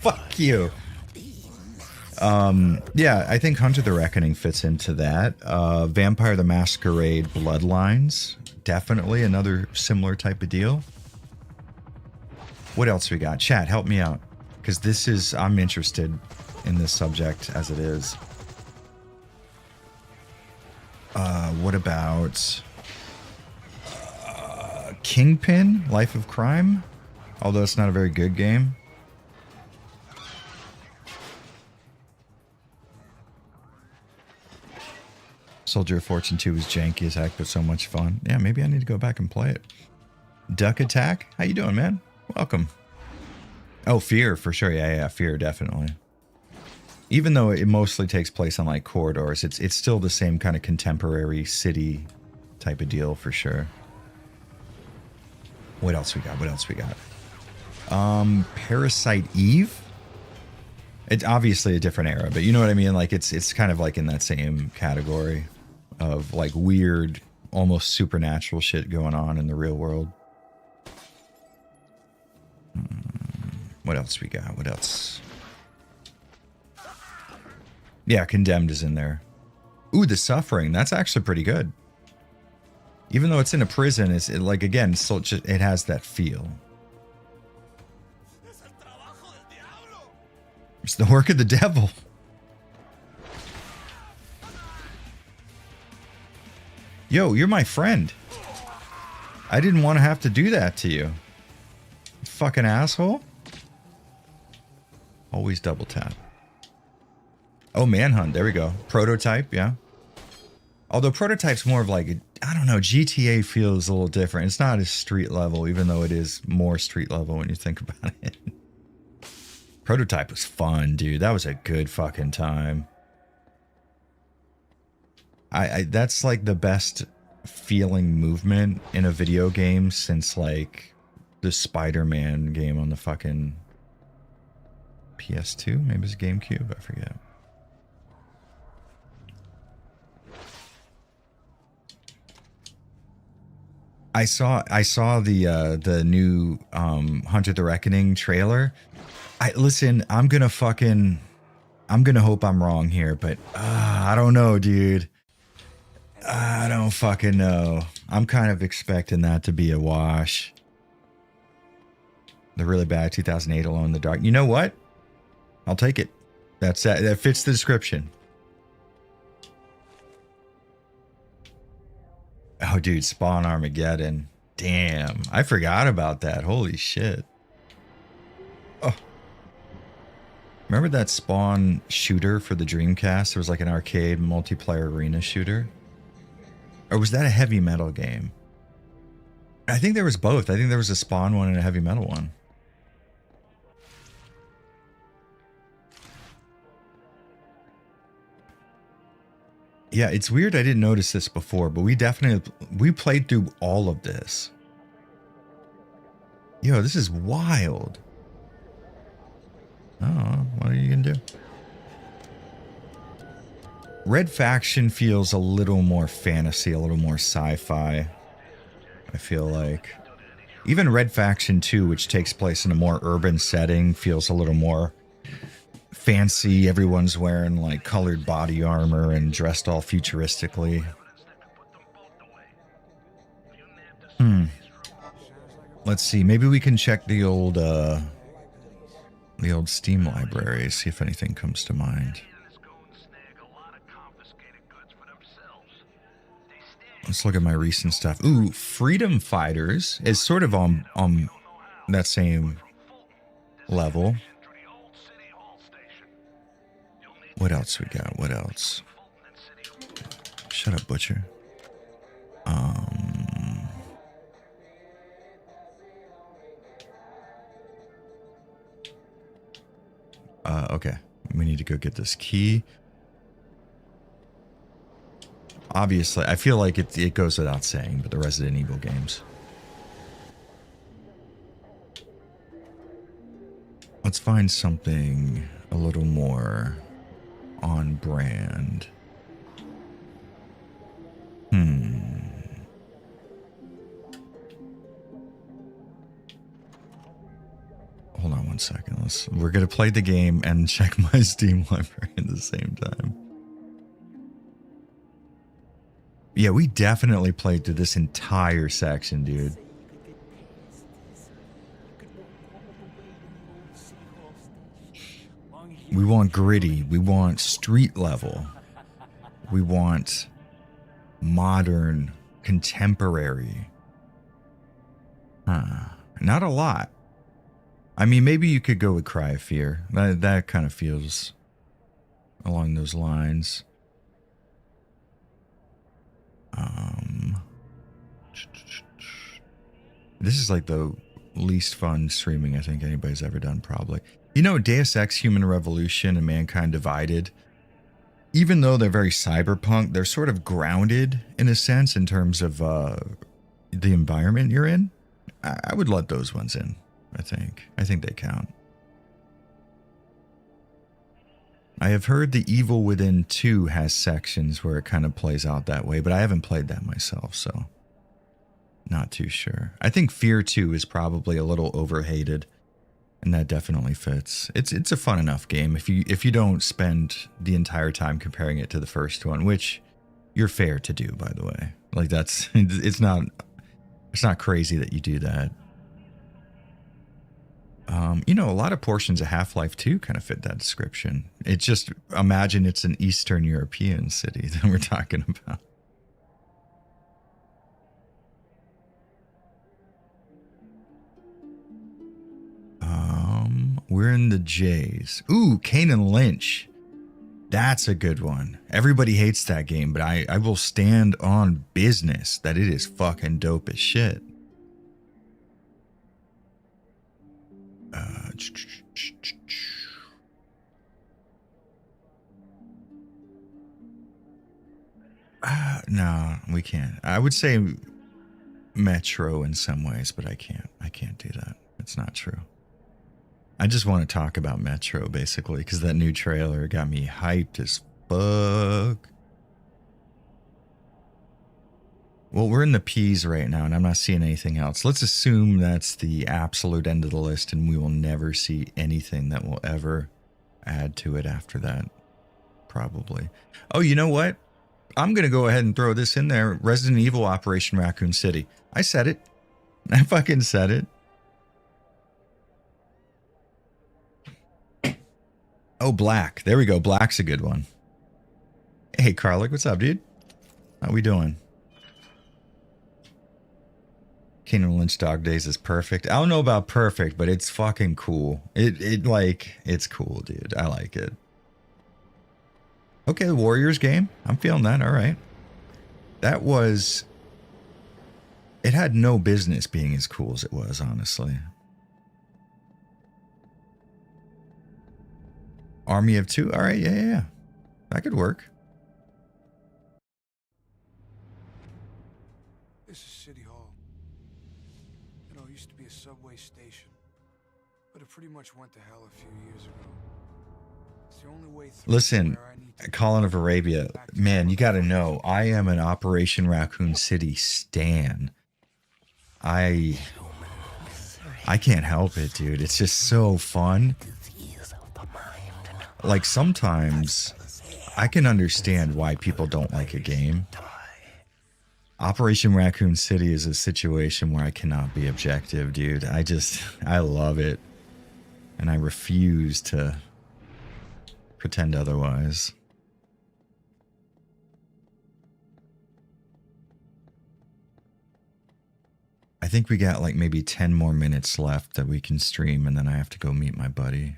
fuck you. Yeah, I think Hunter the Reckoning fits into that. Vampire the Masquerade Bloodlines, definitely another similar type of deal. What else we got? Chat, help me out, because this is, I'm interested in this subject as it is. What about Kingpin, Life of Crime? Although it's not a very good game. Soldier of Fortune 2 was janky as heck, but so much fun. Yeah, maybe I need to go back and play it. Duck Attack? How you doing, man? Welcome. Oh, Fear, for sure. Yeah, Fear, definitely. Even though it mostly takes place on, like, corridors, it's still the same kind of contemporary city type of deal, for sure. What else we got? What else we got? Parasite Eve? It's obviously a different era, but you know what I mean? Like, it's kind of like in that same category of, like, weird, almost supernatural shit going on in the real world. What else we got? What else? Yeah, Condemned is in there. Ooh, The Suffering. That's actually pretty good. Even though it's in a prison, like, again, still just, it has that feel. It's the work of the devil. Yo, you're my friend. I didn't want to have to do that to you. Fucking asshole. Always double tap. Oh, Manhunt. There we go. Prototype, yeah. Although Prototype's more of like, I don't know, GTA feels a little different. It's not as street level, even though it is more street level when you think about it. Prototype was fun, dude. That was a good fucking time. That's like the best feeling movement in a video game since like the Spider-Man game on the fucking PS2, maybe it's GameCube, I forget. I saw the new Hunter the Reckoning trailer. Listen, I'm gonna hope I'm wrong here, but I don't know, dude. I don't fucking know. I'm kind of expecting that to be a wash. The really bad 2008 Alone in the Dark. You know what? I'll take it. That fits the description. Oh, dude, Spawn Armageddon. Damn, I forgot about that. Holy shit. Oh. Remember that Spawn shooter for the Dreamcast? It was like an arcade multiplayer arena shooter. Or was that a heavy metal game? I think there was both. I think there was a Spawn one and a heavy metal one. Yeah, it's weird I didn't notice this before, but we played through all of this. Yo, this is wild. Oh, what are you gonna do? Red Faction feels a little more fantasy, a little more sci-fi. I feel like. Even Red Faction 2, which takes place in a more urban setting, feels a little more fancy. Everyone's wearing like colored body armor and dressed all futuristically. Let's see. Maybe we can check the old Steam library, see if anything comes to mind. Let's look at my recent stuff. Ooh, Freedom Fighters is sort of on that same level. What else we got? What else? Shut up, Butcher. Okay. We need to go get this key. Obviously, I feel like it goes without saying, but the Resident Evil games. Let's find something a little more on brand. Hold on one second. We're gonna play the game and check my Steam library at the same time. Yeah, we definitely played through this entire section, dude. We want gritty. We want street level. We want modern, contemporary. Not a lot. I mean, maybe you could go with Cry of Fear. That kind of feels along those lines. This is like the least fun streaming I think anybody's ever done, probably. You know, Deus Ex Human Revolution and Mankind Divided, even though they're very cyberpunk, they're sort of grounded in a sense in terms of the environment you're in. I would let those ones in, I think. I think they count. I have heard The Evil Within 2 has sections where it kind of plays out that way, but I haven't played that myself, so not too sure. I think Fear 2 is probably a little overhated, and that definitely fits. It's a fun enough game if you don't spend the entire time comparing it to the first one, which you're fair to do, by the way. Like it's not crazy that you do that. You know, a lot of portions of Half-Life 2 kind of fit that description. It's just, imagine it's an Eastern European city that we're talking about. We're in the J's. Ooh, Kane and Lynch. That's a good one. Everybody hates that game, but I will stand on business that it is fucking dope as shit. No, we can't. I would say Metro in some ways, but I can't do that. It's not true. I just want to talk about Metro, basically, because that new trailer got me hyped as fuck. Well, we're in the P's right now, and I'm not seeing anything else. Let's assume that's the absolute end of the list, and we will never see anything that will ever add to it after that. Probably. Oh, you know what? I'm going to go ahead and throw this in there. Resident Evil Operation Raccoon City. I said it. I fucking said it. Oh, Black. There we go. Black's a good one. Hey, Karlik, what's up, dude? How we doing? Kingdom Lynch Dog Days is perfect. I don't know about perfect, but it's fucking cool. It's cool, dude. I like it. Okay, the Warriors game. I'm feeling that. All right. That was... It had no business being as cool as it was, honestly. Army of two? Alright, yeah. That could work. This is City Hall. You know, it used to be a subway station. But it pretty much went to hell a few years ago. It's the only way through. Listen, Colin of Arabia, man, you gotta know, I am an Operation Raccoon City stan. I can't help it, dude. It's just so fun. Like, sometimes I can understand why people don't like a game. Operation Raccoon City is a situation where I cannot be objective, dude. I love it. And I refuse to pretend otherwise. I think we got like maybe 10 more minutes left that we can stream, and then I have to go meet my buddy.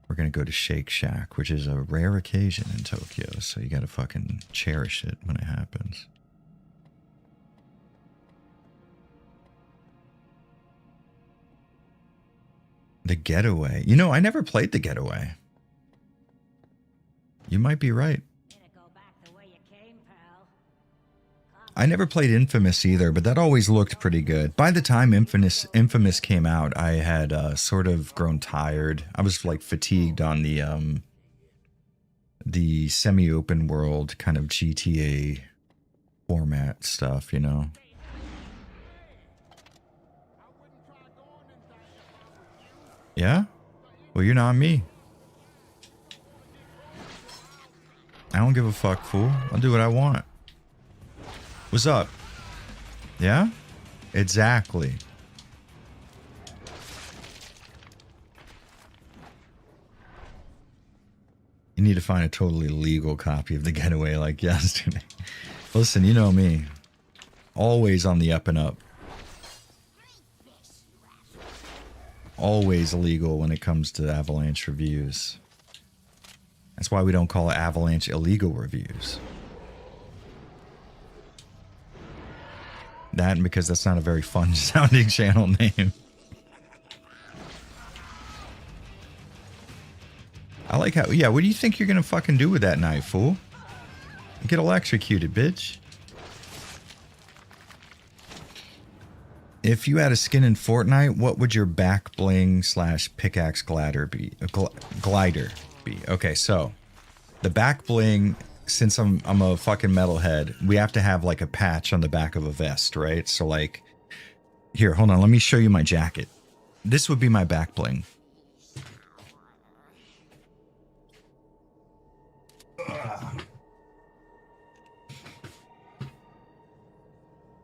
We're going to go to Shake Shack, which is a rare occasion in Tokyo, so you got to fucking cherish it when it happens. The Getaway. You know, I never played The Getaway. You might be right. I never played Infamous either, but that always looked pretty good. By the time Infamous came out, I had sort of grown tired. I was like fatigued on the semi-open world kind of GTA format stuff, you know. Yeah? Well, you're not me. I don't give a fuck, fool. I'll do what I want. What's up? Yeah? Exactly. You need to find a totally legal copy of The Getaway like yesterday. Listen, you know me. Always on the up and up. Always legal when it comes to Avalanche reviews. That's why we don't call it Avalanche illegal reviews. That and because that's not a very fun sounding channel name. I like how, yeah, what do you think you're gonna fucking do with that knife, fool? Get electrocuted, bitch. If you had a skin in Fortnite, what would your back bling / pickaxe glider be? Okay, so the back bling, since I'm a fucking metalhead, we have to have like a patch on the back of a vest, right? So like, here, hold on, let me show you my jacket. This would be my back bling.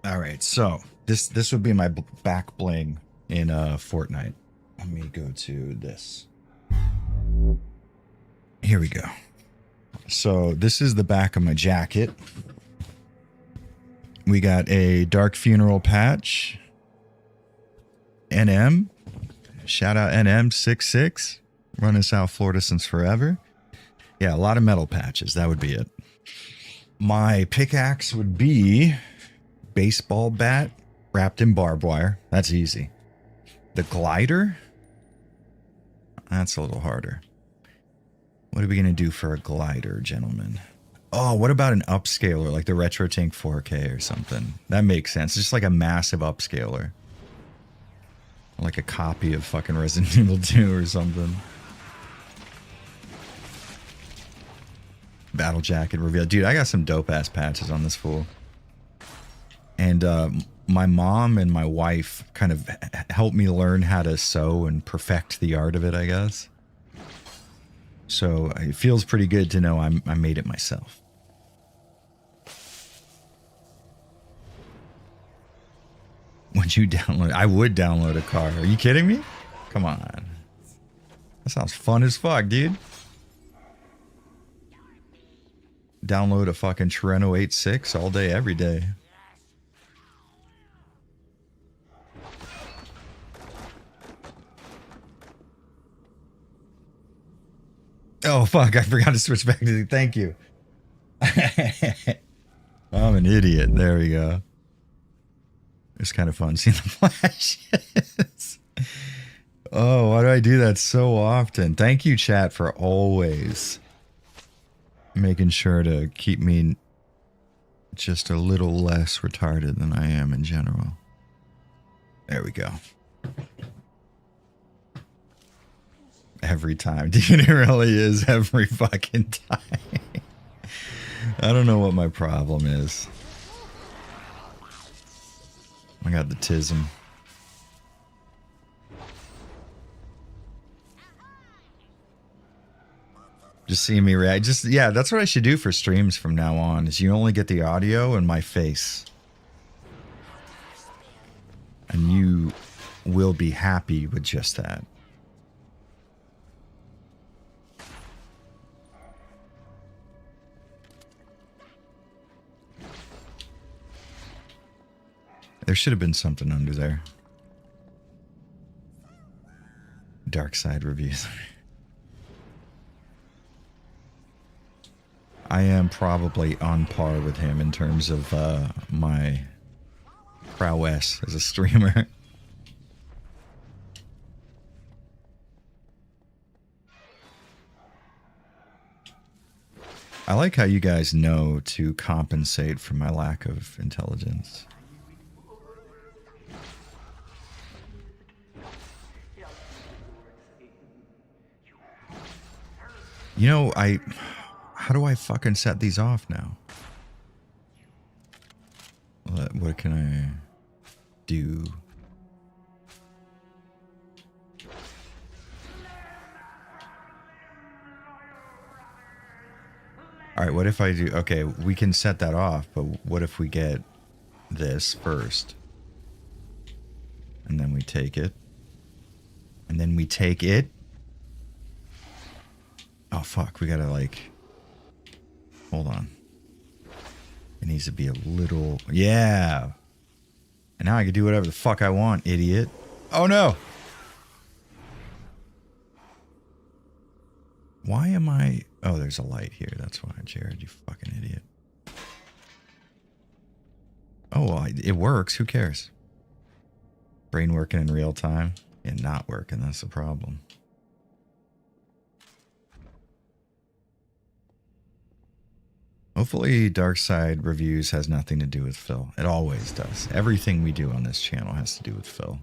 All right, so this would be my back bling in Fortnite. Let me go to this. Here we go. So this is the back of my jacket. We got a Dark Funeral patch. NM. Shout out NM66. Running South Florida since forever. Yeah, a lot of metal patches. That would be it. My pickaxe would be baseball bat wrapped in barbed wire. That's easy. The glider? That's a little harder. What are we going to do for a glider, gentlemen? Oh, what about an upscaler, like the Retro Tank 4K or something? That makes sense. It's just like a massive upscaler. Like a copy of fucking Resident Evil 2 or something. Battle jacket reveal. Dude, I got some dope-ass patches on this fool. And my mom and my wife kind of helped me learn how to sew and perfect the art of it, I guess. So it feels pretty good to know I made it myself. Would you download? I would download a car. Are you kidding me? Come on. That sounds fun as fuck, dude. Download a fucking Torino 8.6 all day, every day. Oh, fuck. I forgot to switch back to the thank you. an idiot. There we go. It's kind of fun seeing the flashes. Oh, why do I do that so often? Thank you, chat, for always making sure to keep me just a little less retarded than I am in general. There we go. Every time. Dude, it really is every fucking time. I don't know what my problem is. I got the tism. Just seeing me react. Just, yeah, that's what I should do for streams from now on, is you only get the audio and my face. And you will be happy with just that. There should have been something under there. Dark side reviews. I am probably on par with him in terms of my prowess as a streamer. I like how you guys know to compensate for my lack of intelligence. You know, how do I fucking set these off now? What can I do? All right, what if I do? Okay, we can set that off, but what if we get this first? And then we take it. And then we take it. Oh, fuck. We gotta, like... Hold on. It needs to be a little... Yeah! And now I can do whatever the fuck I want, idiot. Oh, no! Why am I... Oh, there's a light here. That's why, Jared, you fucking idiot. Oh, well, it works. Who cares? Brain working in real time? Yeah, not working. That's the problem. Hopefully Dark Side Reviews has nothing to do with Phil. It always does. Everything we do on this channel has to do with Phil.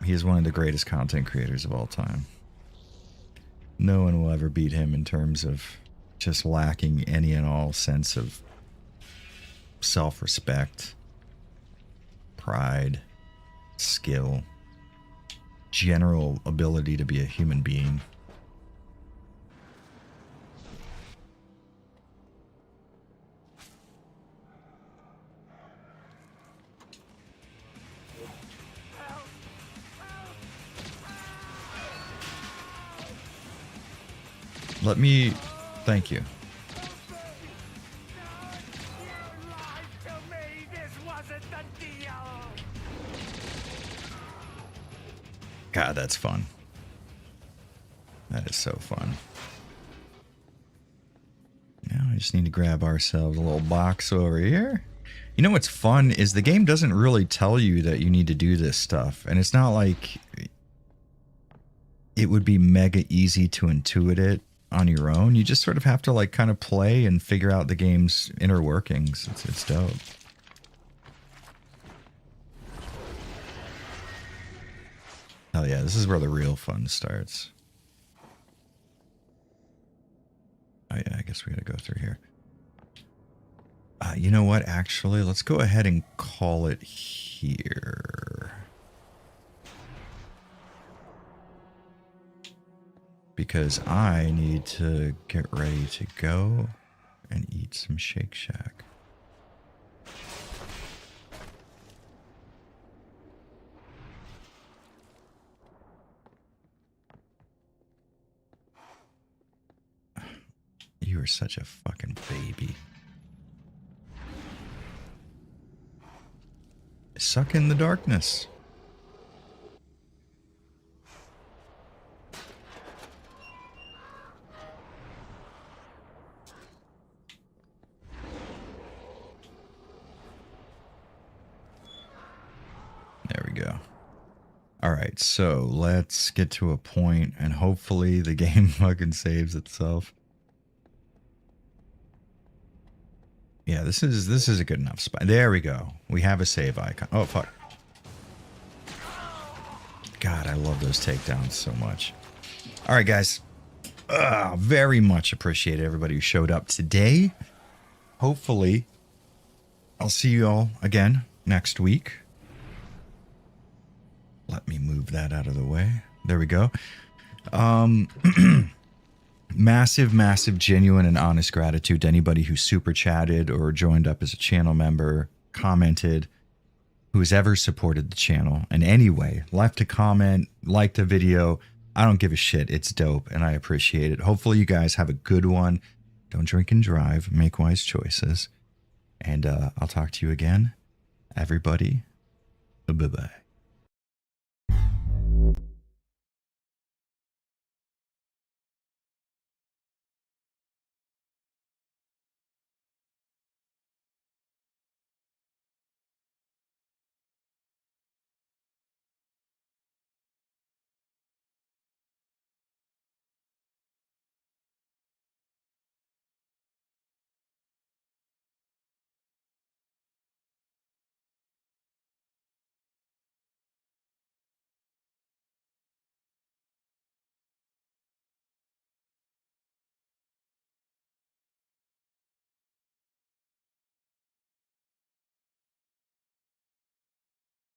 He is one of the greatest content creators of all time. No one will ever beat him in terms of just lacking any and all sense of self-respect, pride, skill, general ability to be a human being. Let me... Thank you. God, that's fun. That is so fun. Now I just need to grab ourselves a little box over here. You know what's fun is the game doesn't really tell you that you need to do this stuff. And it's not like it would be mega easy to intuit it on your own. You just sort of have to like kind of play and figure out the game's inner workings. It's dope. Hell yeah, this is where the real fun starts. Oh yeah, I guess we gotta go through here. You know what, actually, let's go ahead and call it here. Because I need to get ready to go and eat some Shake Shack. You are such a fucking baby. Suck in the darkness. There we go. All right, so let's get to a point and hopefully the game fucking saves itself. Yeah, this is a good enough spot. There we go. We have a save icon. Oh, fuck. God, I love those takedowns so much. All right, guys. Very much appreciate everybody who showed up today. Hopefully, I'll see you all again next week. Let me move that out of the way. There we go. Massive, genuine, and honest gratitude to anybody who super chatted or joined up as a channel member, commented, who has ever supported the channel in any way, left a comment, liked a video. I don't give a shit. It's dope, and I appreciate it. Hopefully you guys have a good one. Don't drink and drive. Make wise choices. And I'll talk to you again. Everybody, bye-bye.